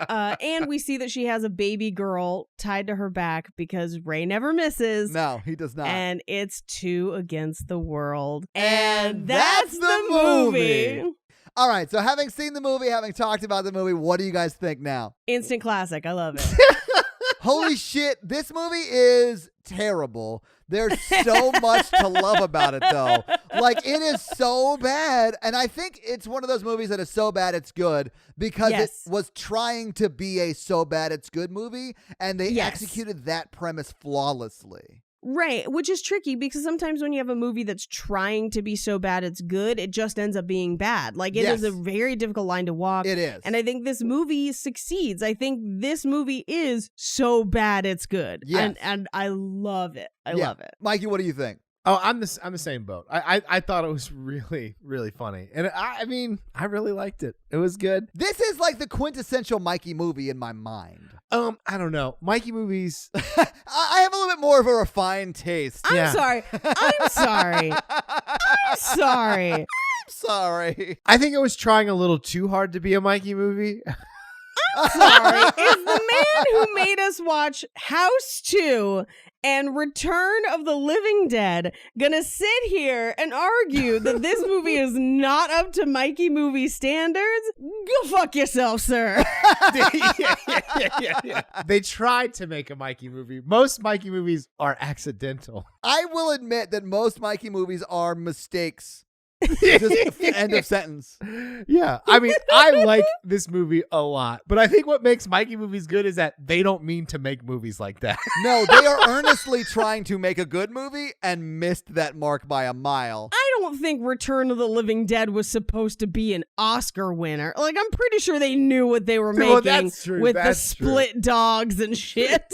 And we see that she has a baby girl tied to her back because Ray never misses. No, he does not. And it's 2 against the world. And that's the movie. All right, so having seen the movie, having talked about the movie, what do you guys think now? Instant classic. I love it. Holy shit, this movie is terrible. There's so much to love about it, though. Like, it is so bad. And I think it's one of those movies that is so bad it's good because it was trying to be a so bad it's good movie, and they executed that premise flawlessly. Right, which is tricky because sometimes when you have a movie that's trying to be so bad it's good, it just ends up being bad. Like, it is a very difficult line to walk. It is. And I think this movie succeeds. I think this movie is so bad it's good. Yes. And I love it. I love it. Mikey, what do you think? Oh, I'm the same boat. I thought it was really, really funny. And I mean, I really liked it. It was good. This is like the quintessential Mikey movie in my mind. I don't know. Mikey movies. I have a little bit more of a refined taste. I'm sorry. I'm sorry. I think it was trying a little too hard to be a Mikey movie. I'm sorry. Is the man who made us watch House 2 and Return of the Living Dead gonna sit here and argue that this movie is not up to Mikey movie standards? Go fuck yourself, sir. Yeah. They tried to make a Mikey movie. Most Mikey movies are accidental. I will admit that most Mikey movies are mistakes. Just end of sentence. Yeah. I mean, I like this movie a lot, but I think what makes Mikey movies good is that they don't mean to make movies like that. No, they are earnestly trying to make a good movie and missed that mark by a mile. I don't think Return of the Living Dead was supposed to be an Oscar winner. Like, I'm pretty sure they knew what they were making with the split dogs and shit.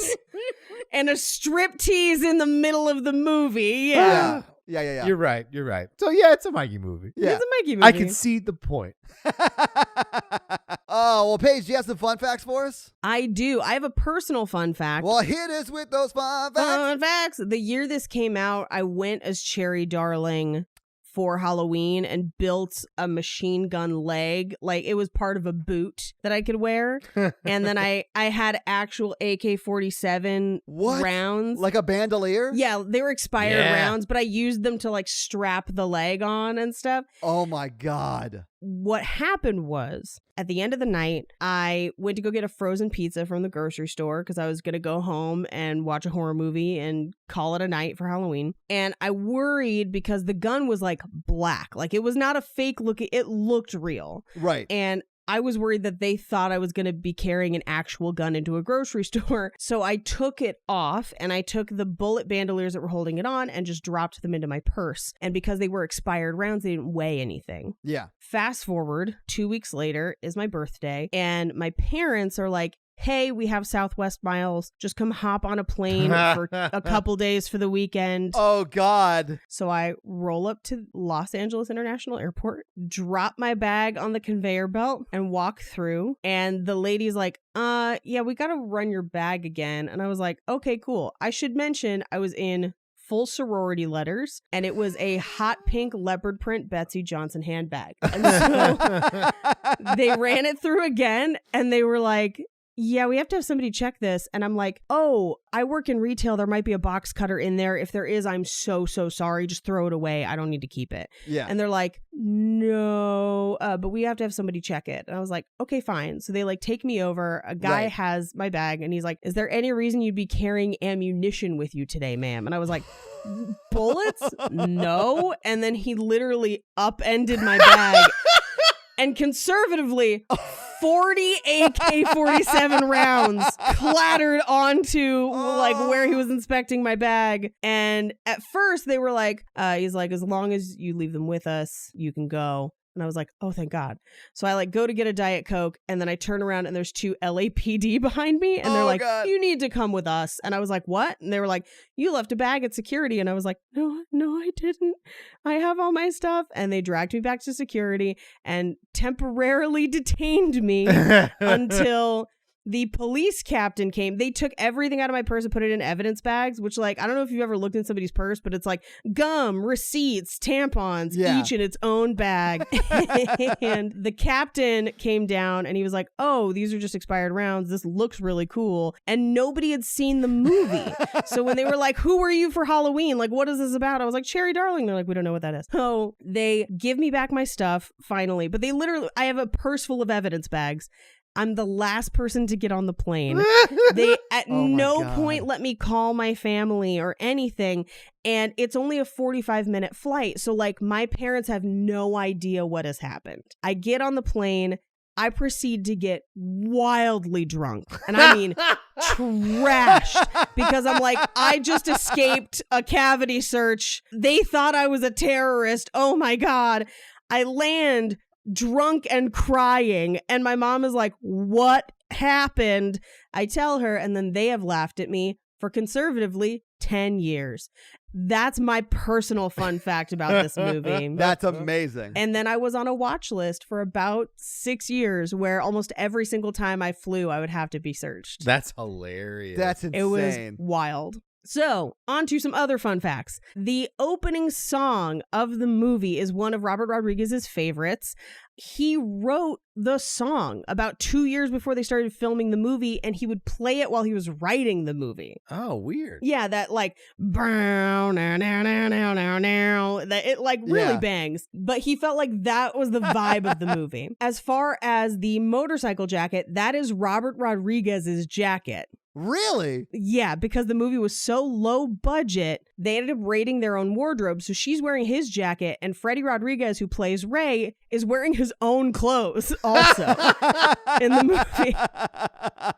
And a striptease in the middle of the movie. Yeah. Yeah. You're right. So yeah, it's a Mikey movie. Yeah. It's a Mikey movie. I can see the point. Oh, well, Paige, do you have some fun facts for us? I do. I have a personal fun fact. Well, hit us with those fun facts. Fun facts. The year this came out, I went as Cherry Darling for Halloween and built a machine gun leg. Like, it was part of a boot that I could wear. And then I had actual AK-47 rounds. Like a bandolier? Yeah, they were expired rounds, but I used them to like strap the leg on and stuff. Oh my God. What happened was, at the end of the night, I went to go get a frozen pizza from the grocery store because I was going to go home and watch a horror movie and call it a night for Halloween. And I worried because the gun was like black. Like, it was not a fake look. It looked real. Right. And I was worried that they thought I was going to be carrying an actual gun into a grocery store. So I took it off and I took the bullet bandoliers that were holding it on and just dropped them into my purse. And because they were expired rounds, they didn't weigh anything. Yeah. Fast forward, 2 weeks later is my birthday. And my parents are like, hey, we have Southwest miles. Just come hop on a plane for a couple days for the weekend. Oh, God. So I roll up to Los Angeles International Airport, drop my bag on the conveyor belt and walk through. And the lady's like, yeah, we got to run your bag again. And I was like, okay, cool. I should mention I was in full sorority letters, and it was a hot pink leopard print Betsy Johnson handbag. And so they ran it through again, and they were like, yeah, we have to have somebody check this. And I'm like, oh, I work in retail. There might be a box cutter in there. If there is, I'm so sorry. Just throw it away. I don't need to keep it. Yeah. And they're like, no, but we have to have somebody check it. And I was like, okay, fine. So they like take me over. A guy has my bag and he's like, is there any reason you'd be carrying ammunition with you today, ma'am? And I was like, bullets? No. And then he literally upended my bag and conservatively 40 AK-47 rounds clattered onto like where he was inspecting my bag. And at first they were like, he's like, as long as you leave them with us, you can go. And I was like, oh, thank God. So I like go to get a Diet Coke and then I turn around and there's 2 LAPD behind me. And they're like, God, you need to come with us. And I was like, what? And they were like, you left a bag at security. And I was like, no, I didn't. I have all my stuff. And they dragged me back to security and temporarily detained me until the police captain came. They took everything out of my purse and put it in evidence bags, which, like, I don't know if you've ever looked in somebody's purse, but it's like gum, receipts, tampons, each in its own bag. And the captain came down and he was like, oh, these are just expired rounds. This looks really cool. And nobody had seen the movie. So when they were like, who were you for Halloween? Like, what is this about? I was like, Cherry Darling. They're like, we don't know what that is. So they give me back my stuff finally, but they literally, I have a purse full of evidence bags. I'm the last person to get on the plane. They at no point let me call my family or anything. And it's only a 45-minute flight. So like my parents have no idea what has happened. I get on the plane. I proceed to get wildly drunk. And I mean trashed because I'm like, I just escaped a cavity search. They thought I was a terrorist. Oh my God. I land drunk and crying, and my mom is like, what happened? I tell her, and then they have laughed at me for conservatively 10 years. That's my personal fun fact about this movie. That's amazing. And then I was on a watch list for about 6 years where almost every single time I flew, I would have to be searched. That's hilarious. That's insane. It was wild. So, on to some other fun facts. The opening song of the movie is one of Robert Rodriguez's favorites. He wrote the song about 2 years before they started filming the movie, and he would play it while he was writing the movie. Oh, weird. Yeah, that like, that it like really bangs. But he felt like that was the vibe of the movie. As far as the motorcycle jacket, that is Robert Rodriguez's jacket. Really? Yeah, because the movie was so low budget, they ended up raiding their own wardrobe. So she's wearing his jacket, and Freddie Rodriguez, who plays Ray, is wearing his own clothes also in the movie.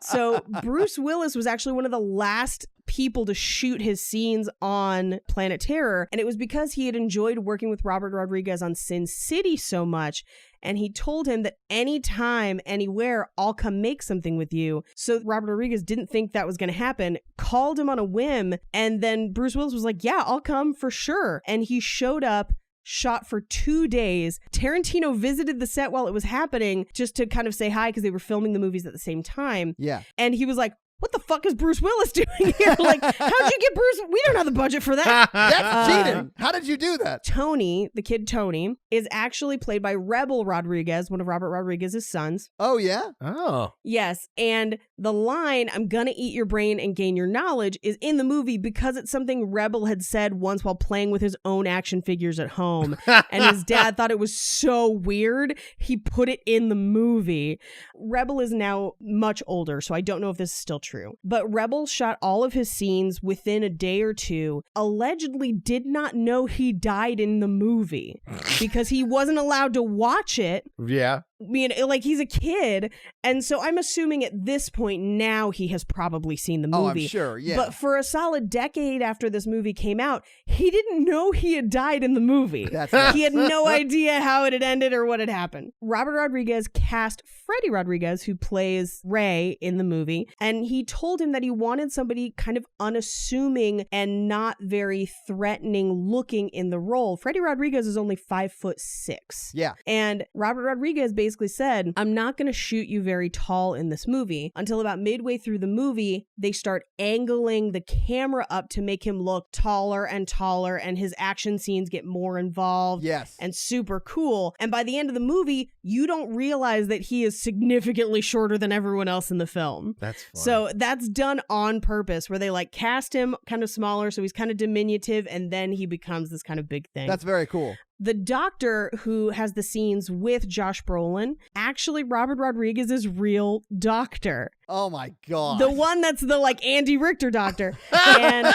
So Bruce Willis was actually one of the last people to shoot his scenes on Planet Terror, and it was because he had enjoyed working with Robert Rodriguez on Sin City so much. And he told him that anytime, anywhere, I'll come make something with you. So Robert Rodriguez didn't think that was going to happen, called him on a whim. And then Bruce Willis was like, yeah, I'll come for sure. And he showed up, shot for 2 days. Tarantino visited the set while it was happening just to kind of say hi because they were filming the movies at the same time. Yeah. And he was like, what the fuck is Bruce Willis doing here? Like, how'd you get Bruce? We don't have the budget for that. That's cheating. How did you do that? Tony, the kid Tony, is actually played by Rebel Rodriguez, one of Robert Rodriguez's sons. Oh, yeah? Oh. Yes. And the line, I'm gonna eat your brain and gain your knowledge, is in the movie because it's something Rebel had said once while playing with his own action figures at home. And his dad thought it was so weird, he put it in the movie. Rebel is now much older, so I don't know if this is still true. But Rebel shot all of his scenes within a day or two, allegedly did not know he died in the movie because he wasn't allowed to watch it. Yeah. like he's a kid. And so I'm assuming at this point now he has probably seen the movie. Oh, I'm sure, yeah. But for a solid decade after this movie came out, he didn't know he had died in the movie. He had no idea how it had ended or what had happened. Robert Rodriguez cast Freddy Rodriguez, who plays Ray in the movie, and he told him that he wanted somebody kind of unassuming and not very threatening looking in the role. Freddy Rodriguez is only 5'6". Yeah. And Robert Rodriguez basically said, I'm not going to shoot you very tall in this movie. Until about midway through the movie, they start angling the camera up to make him look taller and taller, and his action scenes get more involved. Yes. And super cool. And by the end of the movie, you don't realize that he is significantly shorter than everyone else in the film. That's fun. So that's done on purpose, where they like cast him kind of smaller, so he's kind of diminutive, and then he becomes this kind of big thing. That's very cool. The doctor who has the scenes with Josh Brolin, actually Robert Rodriguez's real doctor. Oh my God. The one that's the like Andy Richter doctor. And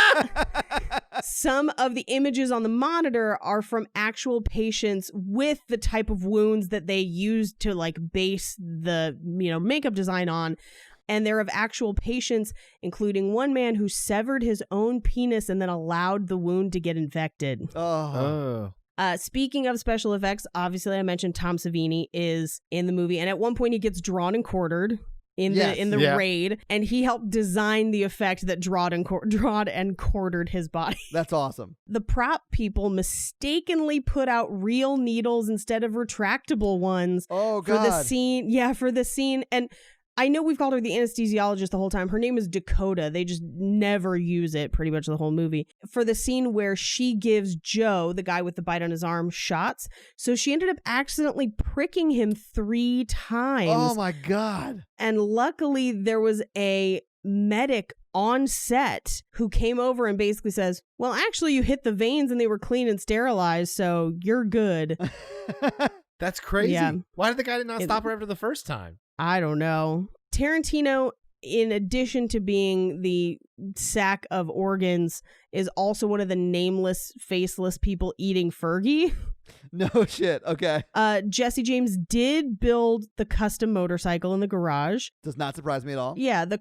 some of the images on the monitor are from actual patients with the type of wounds that they used to like base the, makeup design on. And they're of actual patients, including one man who severed his own penis and then allowed the wound to get infected. Oh. Speaking of special effects, obviously I mentioned Tom Savini is in the movie, and at one point he gets drawn and quartered in the raid, and he helped design the effect that drawed and quartered his body. That's awesome. The prop people mistakenly put out real needles instead of retractable ones. Oh God. For the scene. Yeah, for the scene. And I know we've called her the anesthesiologist the whole time. Her name is Dakota. They just never use it pretty much the whole movie. For the scene where she gives Joe, the guy with the bite on his arm, shots. So she ended up accidentally pricking him 3 times. Oh my God. And luckily there was a medic on set who came over and basically says, well, actually you hit the veins and they were clean and sterilized, so you're good. That's crazy. Yeah. Why did the guy not stop her after the first time? I don't know. Tarantino, in addition to being the sack of organs, is also one of the nameless, faceless people eating Fergie. No shit. Okay. Jesse James did build the custom motorcycle in the garage. Does not surprise me at all. Yeah, the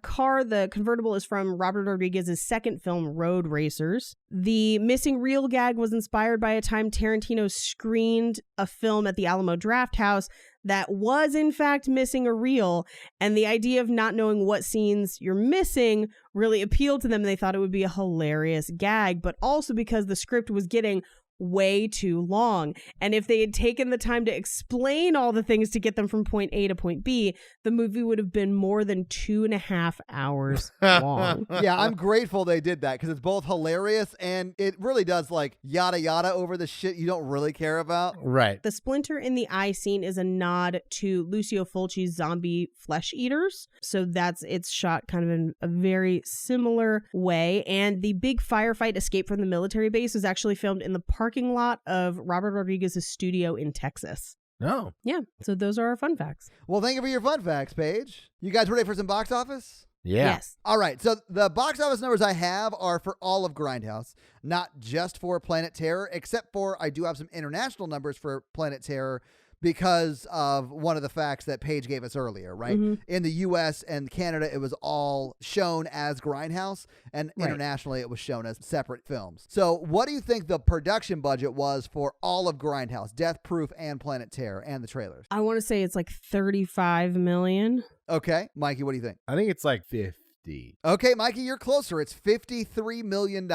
convertible is from Robert Rodriguez's second film, Road Racers. The missing reel gag was inspired by a time Tarantino screened a film at the Alamo Drafthouse that was in fact missing a reel, and the idea of not knowing what scenes you're missing really appealed to them. They thought it would be a hilarious gag, but also because the script was getting way too long. And if they had taken the time to explain all the things to get them from point A to point B, the movie would have been more than 2.5 hours long. Yeah, I'm grateful they did that because it's both hilarious and it really does like yada yada over the shit you don't really care about. Right. The splinter in the eye scene is a nod to Lucio Fulci's zombie flesh eaters. So it's shot kind of in a very similar way. And the big firefight escape from the military base was actually filmed in the parking lot of Robert Rodriguez's studio in Texas. No. Yeah. So those are our fun facts. Well, thank you for your fun facts, Paige. You guys ready for some box office? Yeah. Yes. All right. So the box office numbers I have are for all of Grindhouse, not just for Planet Terror, except for I do have some international numbers for Planet Terror because of one of the facts that Paige gave us earlier, right? Mm-hmm. In the U.S. and Canada, it was all shown as Grindhouse, and internationally, it was shown as separate films. So what do you think the production budget was for all of Grindhouse, Death Proof and Planet Terror, and the trailers? I want to say it's like 35 million. Okay. Mikey, what do you think? I think it's like 50. Okay, Mikey, you're closer. It's $53 million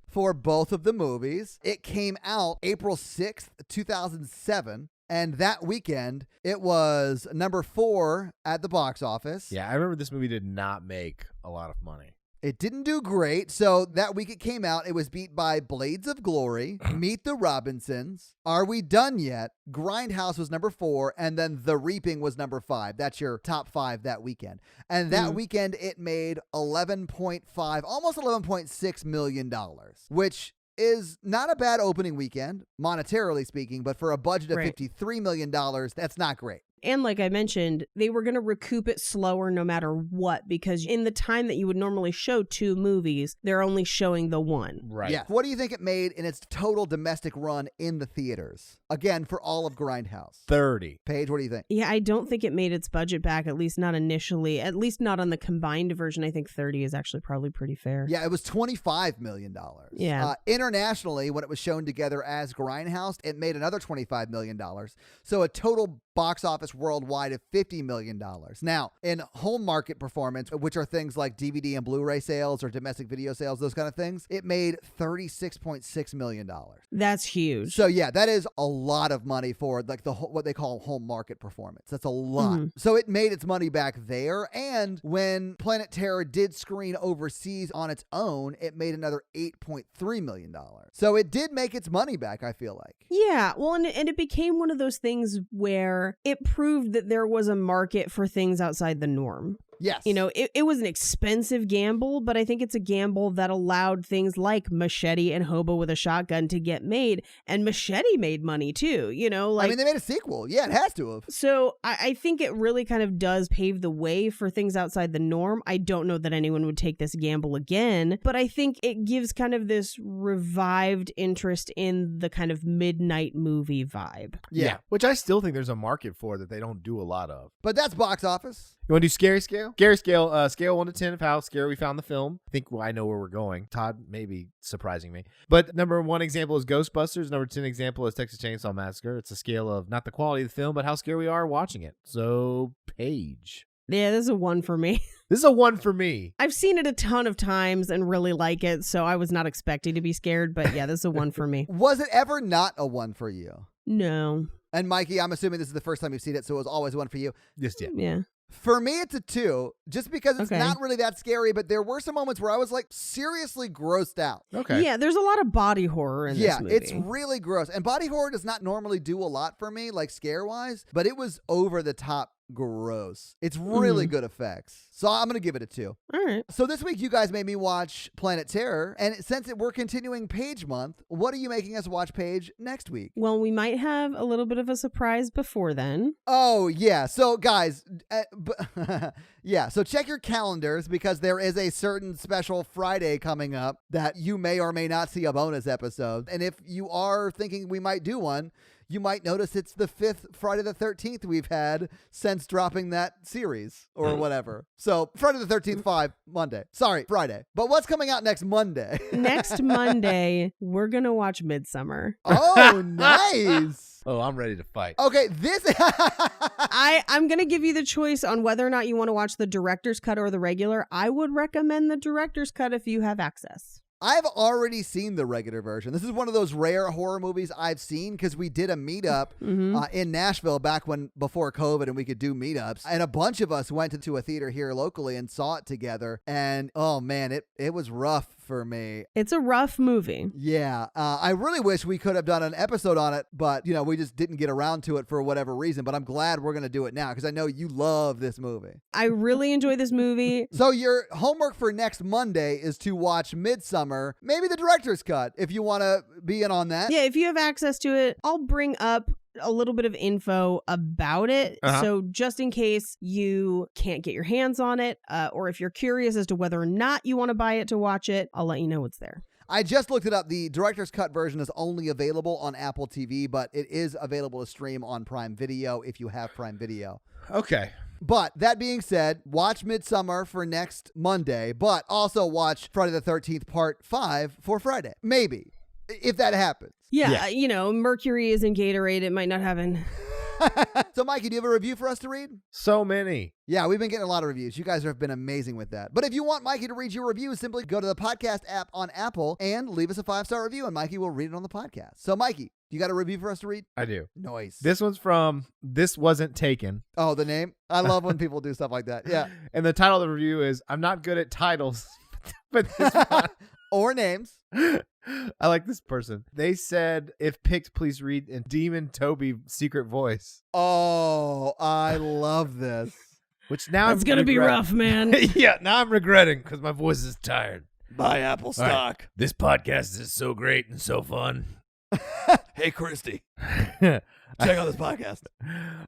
for both of the movies. It came out April 6th, 2007. And that weekend, it was number 4 at the box office. Yeah, I remember this movie did not make a lot of money. It didn't do great. So that week it came out, it was beat by Blades of Glory, Meet the Robinsons, Are We Done Yet? Grindhouse was number 4, and then The Reaping was number 5. That's your top 5 that weekend. And that weekend it made $11.5, almost $11.6 million, which is not a bad opening weekend, monetarily speaking, but for a budget of $53 million, that's not great. And like I mentioned, they were going to recoup it slower no matter what, because in the time that you would normally show 2 movies, they're only showing the one. Right. Yeah. What do you think it made in its total domestic run in the theaters? Again, for all of Grindhouse. 30. Paige, what do you think? Yeah, I don't think it made its budget back, at least not initially. At least not on the combined version. I think 30 is actually probably pretty fair. Yeah, it was $25 million. Yeah. Internationally, when it was shown together as Grindhouse, it made another $25 million. So a total box office worldwide of $50 million. Now, in home market performance, which are things like DVD and Blu-ray sales or domestic video sales, those kind of things, it made $36.6 million. That's huge. So yeah, that is a lot of money for like what they call home market performance. That's a lot. So it made its money back there. And when Planet Terror did screen overseas on its own, it made another $8.3 million. So it did make its money back, I feel like. Yeah, well, and it became one of those things where it proved that there was a market for things outside the norm. Yes. You know, it was an expensive gamble, but I think it's a gamble that allowed things like Machete and Hobo with a Shotgun to get made. And Machete made money too, you know? Like, I mean, they made a sequel. Yeah, it has to have. So I think it really kind of does pave the way for things outside the norm. I don't know that anyone would take this gamble again, but I think it gives kind of this revived interest in the kind of midnight movie vibe. Yeah. Which I still think there's a market for that they don't do a lot of. But that's box office. You want to do scary scale? Scary scale, scale 1 to 10 of how scary we found the film. I think I know where we're going. Todd may be surprising me. But number 1 example is Ghostbusters. Number 10 example is Texas Chainsaw Massacre. It's a scale of not the quality of the film, but how scary we are watching it. So, Paige. Yeah, this is a 1 for me. This is a 1 for me. I've seen it a ton of times and really like it, so I was not expecting to be scared, but yeah, this is a 1 for me. Was it ever not a 1 for you? No. And Mikey, I'm assuming this is the first time you've seen it, so it was always 1 for you. Just yeah. Yeah. For me, it's a 2, just because it's Okay. not really that scary, but there were some moments where I was like seriously grossed out. Okay. Yeah, there's a lot of body horror in this movie. It's really gross. And body horror does not normally do a lot for me, like scare-wise, but it was over the top gross. It's really good effects. So I'm going to give it a 2. All right. So this week you guys made me watch Planet Terror, and since we're continuing Paige month, what are you making us watch, Paige, next week? Well, we might have a little bit of a surprise before then. Oh, yeah. So guys, so check your calendars because there is a certain special Friday coming up that you may or may not see a bonus episode. And if you are thinking we might do one, you might notice it's the 5th Friday the 13th we've had since dropping that series or whatever. So Friday the 13th, Friday. But what's coming out next Monday? Next Monday, we're going to watch Midsummer. Oh, nice. Oh, I'm ready to fight. Okay, this... I'm going to give you the choice on whether or not you want to watch the director's cut or the regular. I would recommend the director's cut if you have access. I've already seen the regular version. This is one of those rare horror movies I've seen because we did a meetup in Nashville back before COVID and we could do meetups. And a bunch of us went into a theater here locally and saw it together. And oh man, it was rough for me. It's a rough movie. Yeah. I really wish we could have done an episode on it, but we just didn't get around to it for whatever reason. But I'm glad we're going to do it now because I know you love this movie. I really enjoy this movie. So your homework for next Monday is to watch Midsummer. Maybe the director's cut if you want to be in on that. Yeah, if you have access to it, I'll bring up a little bit of info about it. So just in case you can't get your hands on it, or if you're curious as to whether or not you want to buy it to watch it, I'll let you know what's there. I just looked it up. The director's cut version is only available on Apple TV, but it is available to stream on Prime Video if you have Prime Video. Okay. But that being said, watch Midsummer for next Monday, but also watch Friday the 13th Part 5 for Friday. Maybe, if that happens. Yeah. Mercury is in Gatorade. It might not have an... So, Mikey, do you have a review for us to read? So many. Yeah, we've been getting a lot of reviews. You guys have been amazing with that. But if you want Mikey to read your review, simply go to the podcast app on Apple and leave us a 5-star review, and Mikey will read it on the podcast. So, Mikey, you got a review for us to read? I do. Nice. This one's from This Wasn't Taken. Oh, the name? I love when people do stuff like that. Yeah. And the title of the review is, I'm not good at titles, but this one... Or names. I like this person. They said, if picked, please read in Demon Toby secret voice. Oh, I love this. Which now it's going to be rough, man. Yeah, now I'm regretting because my voice is tired. Buy Apple stock. Right. This podcast is so great and so fun. Hey, Christy, check out this podcast.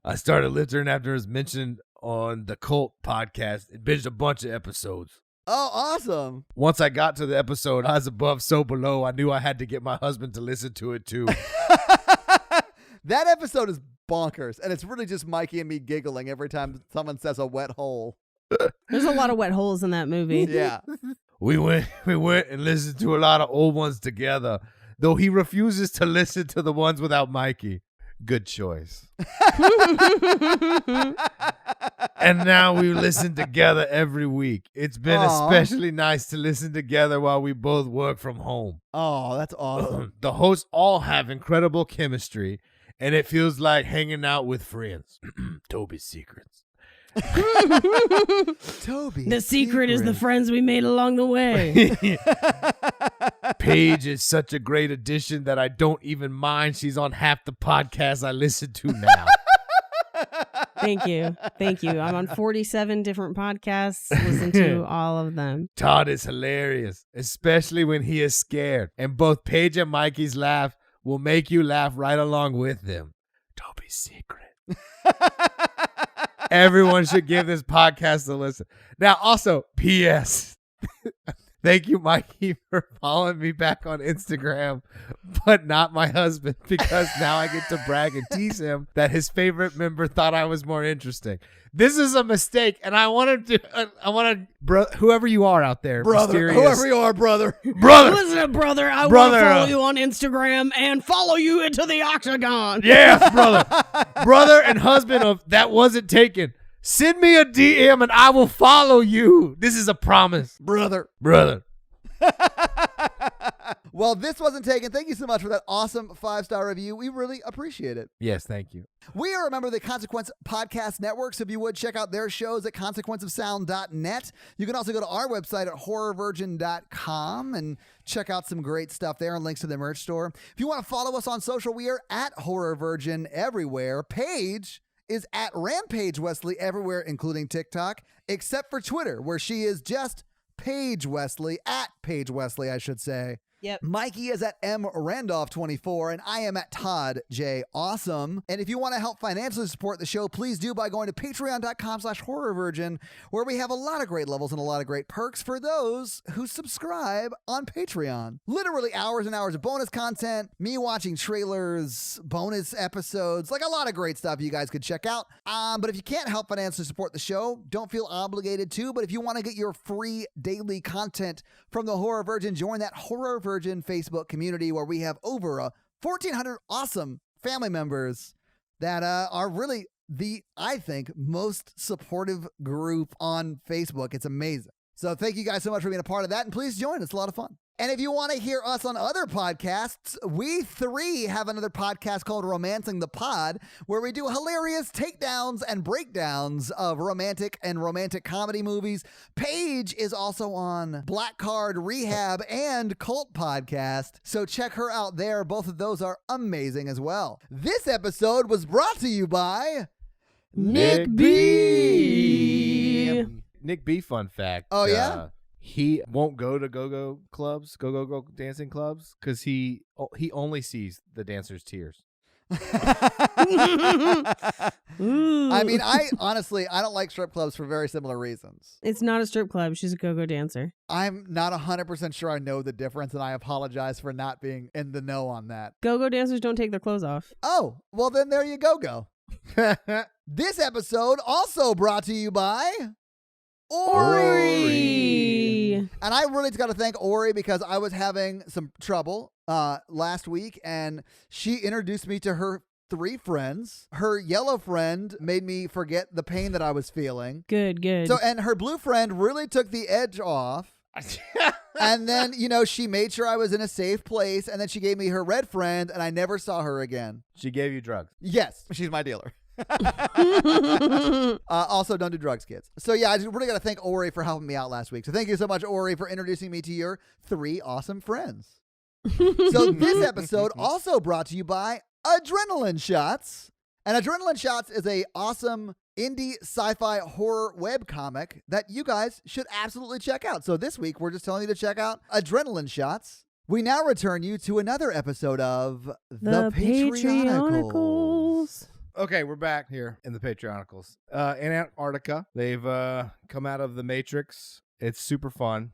I started listening after it was mentioned on the Cult podcast and binged a bunch of episodes. Oh, awesome. Once I got to the episode, Eyes Above, So Below, I knew I had to get my husband to listen to it too. That episode is bonkers, and it's really just Mikey and me giggling every time someone says a wet hole. There's a lot of wet holes in that movie. Yeah. We went and listened to a lot of old ones together, though he refuses to listen to the ones without Mikey. Good choice. And now we listen together every week. It's been especially nice to listen together while we both work from home. Oh, that's awesome. The hosts all have incredible chemistry, and it feels like hanging out with friends. Toby's secrets. Toby. The secret is the friends we made along the way. Paige is such a great addition that I don't even mind she's on half the podcasts I listen to now. Thank you. I'm on 47 different podcasts. Listen to all of them. Todd is hilarious, especially when he is scared. And both Paige and Mikey's laugh will make you laugh right along with them. Toby's secret. Everyone should give this podcast a listen. Now, also, P.S. Thank you, Mikey, for following me back on Instagram, but not my husband, because now I get to brag and tease him that his favorite member thought I was more interesting. This is a mistake, and I want to, whoever you are out there, brother, whoever you are, brother. Listen, brother, I want to follow you on Instagram and follow you into the octagon. Yeah, brother and husband of that wasn't taken. Send me a DM and I will follow you. This is a promise. Brother. Well, this wasn't taken. Thank you so much for that awesome 5-star review. We really appreciate it. Yes, thank you. We are a member of the Consequence Podcast Network, so if you would, check out their shows at consequenceofsound.net. You can also go to our website at horrorvirgin.com and check out some great stuff there and links to the merch store. If you want to follow us on social, we are at horrorvirgin everywhere. Paige is at Rampage Wesley everywhere, including TikTok, except for Twitter, where she is just Paige Wesley, at Paige Wesley, I should say. Yep. Mikey is at mrandolph24, and I am at Todd J. Awesome. And if you want to help financially support the show, please do by going to patreon.com/horrorvirgin, where we have a lot of great levels and a lot of great perks for those who subscribe on Patreon. Literally hours and hours of bonus content, me watching trailers, bonus episodes, like a lot of great stuff you guys could check out. But if you can't help financially support the show, don't feel obligated to. But if you want to get your free daily content from the Horror Virgin, join that Horror Virgin Facebook community where we have over 1,400 awesome family members that are really the, I think, most supportive group on Facebook. It's amazing. So thank you guys so much for being a part of that, and please join. It's a lot of fun. And if you want to hear us on other podcasts, we three have another podcast called Romancing the Pod, where we do hilarious takedowns and breakdowns of romantic and romantic comedy movies. Paige is also on Black Card, Rehab, and Cult Podcast, so check her out there. Both of those are amazing as well. This episode was brought to you by Nick B. Nick B, fun fact. Oh, yeah? He won't go to go-go clubs, go dancing clubs, because he only sees the dancers' tears. I mean, I don't like strip clubs for very similar reasons. It's not a strip club. She's a go-go dancer. I'm not 100% sure I know the difference, and I apologize for not being in the know on that. Go-go dancers don't take their clothes off. Oh, well then there you go. This episode also brought to you by Ori. And I really got to thank Ori because I was having some trouble last week, and she introduced me to her 3 friends. Her yellow friend made me forget the pain that I was feeling. Good. So, and her blue friend really took the edge off. And then, she made sure I was in a safe place, and then she gave me her red friend, and I never saw her again. She gave you drugs. Yes, she's my dealer. Also, don't do drugs, kids. So yeah, I just really got to thank Ori for helping me out last week. So thank you so much, Ori, for introducing me to your 3 awesome friends. So this episode also brought to you by Adrenaline Shots. And Adrenaline Shots is a awesome indie sci-fi horror webcomic that you guys should absolutely check out. So this week, we're just telling you to check out Adrenaline Shots, We now return you to another episode of The Patreonicals. Okay, we're back here in the Patreonicals. In Antarctica, they've come out of the Matrix. It's super fun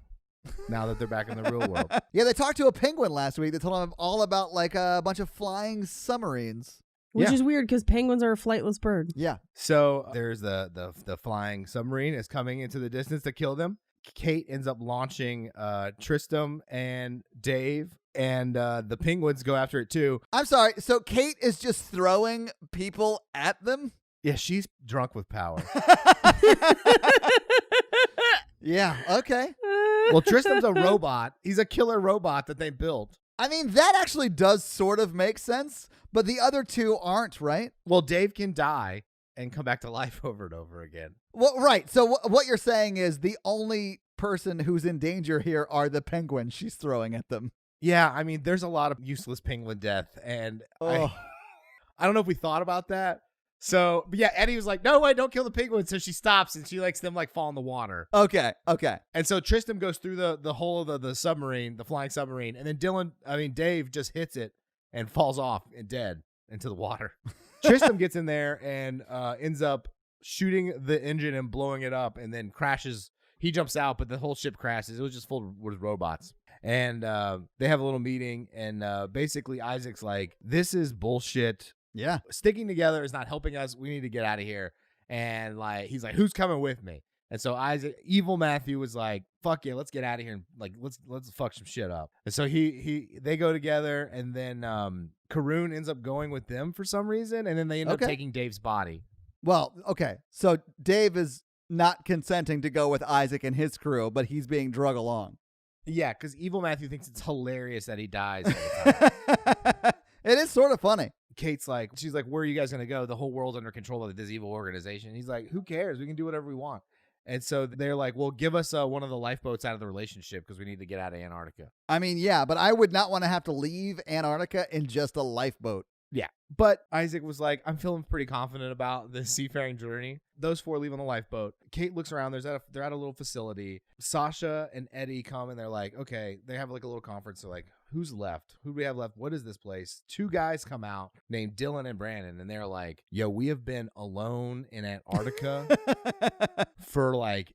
now that they're back in the real world. Yeah, they talked to a penguin last week. They told him all about like a bunch of flying submarines. Which is weird because penguins are a flightless bird. Yeah. So there's the flying submarine is coming into the distance to kill them. Kate ends up launching Tristram and Dave, and the penguins go after it too. I'm sorry. So Kate is just throwing people at them? Yeah, she's drunk with power. Yeah, okay. Well, Tristram's a robot. He's a killer robot that they built. I mean, that actually does sort of make sense, but the other two aren't, right? Well, Dave can die and come back to life over and over again. Well, right. So what you're saying is the only person who's in danger here are the penguins she's throwing at them. Yeah, I mean, there's a lot of useless penguin death, and I don't know if we thought about that. So, but yeah, Eddie was like, no, wait, don't kill the penguins. So she stops, and she lets them like fall in the water. Okay. And so Tristram goes through the hole of the submarine, the flying submarine, and then Dave just hits it and falls off and dead into the water. Tristram gets in there and ends up shooting the engine and blowing it up, and then crashes. He jumps out, but the whole ship crashes. It was just full with robots. And they have a little meeting, and basically Isaac's like, this is bullshit. Yeah. Sticking together is not helping us. We need to get out of here. And like he's like, who's coming with me? And so evil Matthew was like, fuck yeah, let's get out of here and like let's fuck some shit up. And so they go together, and then Karun ends up going with them for some reason, and then they end up taking Dave's body. Well, okay. So Dave is not consenting to go with Isaac and his crew, but he's being drug along. Yeah, because evil Matthew thinks it's hilarious that he dies all the time. It is sort of funny. She's like, where are you guys going to go? The whole world's under control of this evil organization. He's like, who cares? We can do whatever we want. And so they're like, well, give us one of the lifeboats out of the relationship because we need to get out of Antarctica. I mean, yeah, but I would not want to have to leave Antarctica in just a lifeboat. Yeah. But Isaac was like, I'm feeling pretty confident about the seafaring journey. Those four leave on the lifeboat. Kate looks around. They're at a little facility. Sasha and Eddie come, and they're like, okay, they have like a little conference. They're like, who's left? Who do we have left? What is this place? Two guys come out named Dylan and Brandon, and they're like, yo, we have been alone in Antarctica for like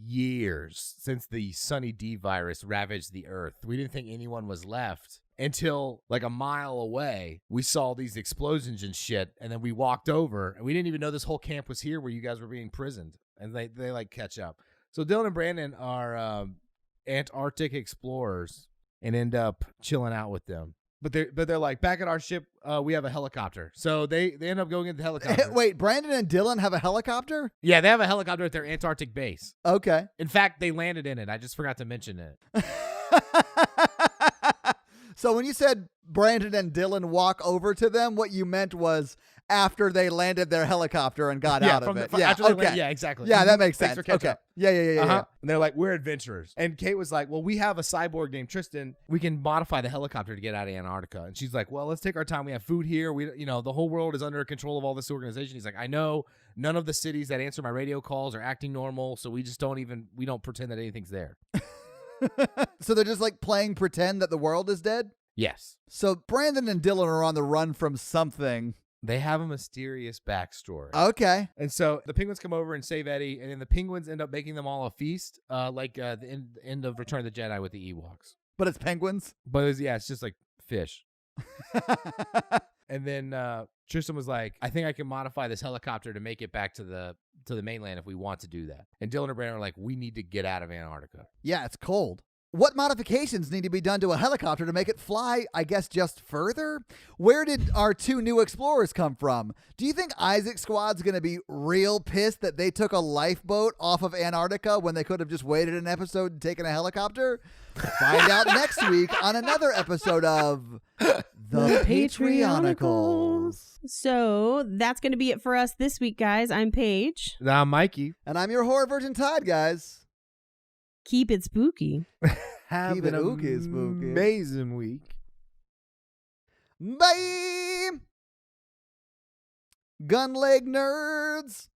years since the Sunny D virus ravaged the earth. We didn't think anyone was left until like a mile away. We saw these explosions and shit, and then we walked over, and we didn't even know this whole camp was here where you guys were being prisoned. And they like catch up. So Dylan and Brandon are Antarctic explorers and end up chilling out with them. But they're like, back at our ship, we have a helicopter. So they end up going into the helicopter. Wait, Brandon and Dylan have a helicopter? Yeah, they have a helicopter at their Antarctic base. Okay. In fact, they landed in it. I just forgot to mention it. So when you said Brandon and Dylan walk over to them, what you meant was after they landed their helicopter and got out of it. Yeah, exactly. Yeah, that makes sense. Thanks for catching up. Yeah. And they're like, we're adventurers. And Kate was like, well, we have a cyborg named Tristan. We can modify the helicopter to get out of Antarctica. And she's like, well, let's take our time. We have food here. The whole world is under control of all this organization. He's like, I know none of the cities that answer my radio calls are acting normal. So we just we don't pretend that anything's there. So they're just like playing pretend that the world is dead? Yes. So Brandon and Dylan are on the run from something. They have a mysterious backstory. Okay. And so the penguins come over and save Eddie, and then the penguins end up making them all a feast, like the end of Return of the Jedi with the Ewoks. But it's penguins? But it's just like fish. And then Tristan was like, I think I can modify this helicopter to make it back to the mainland if we want to do that. And Dylan and Brandon are like, we need to get out of Antarctica. Yeah, it's cold. What modifications need to be done to a helicopter to make it fly, I guess, just further? Where did our two new explorers come from? Do you think Isaac's squad's going to be real pissed that they took a lifeboat off of Antarctica when they could have just waited an episode and taken a helicopter? Find out next week on another episode of The Patreonicals. So that's going to be it for us this week, guys. I'm Paige. And I'm Mikey. And I'm your horror virgin Todd, guys. Keep it spooky. Have Keep it an spooky. Amazing week. Bye! Gun leg nerds.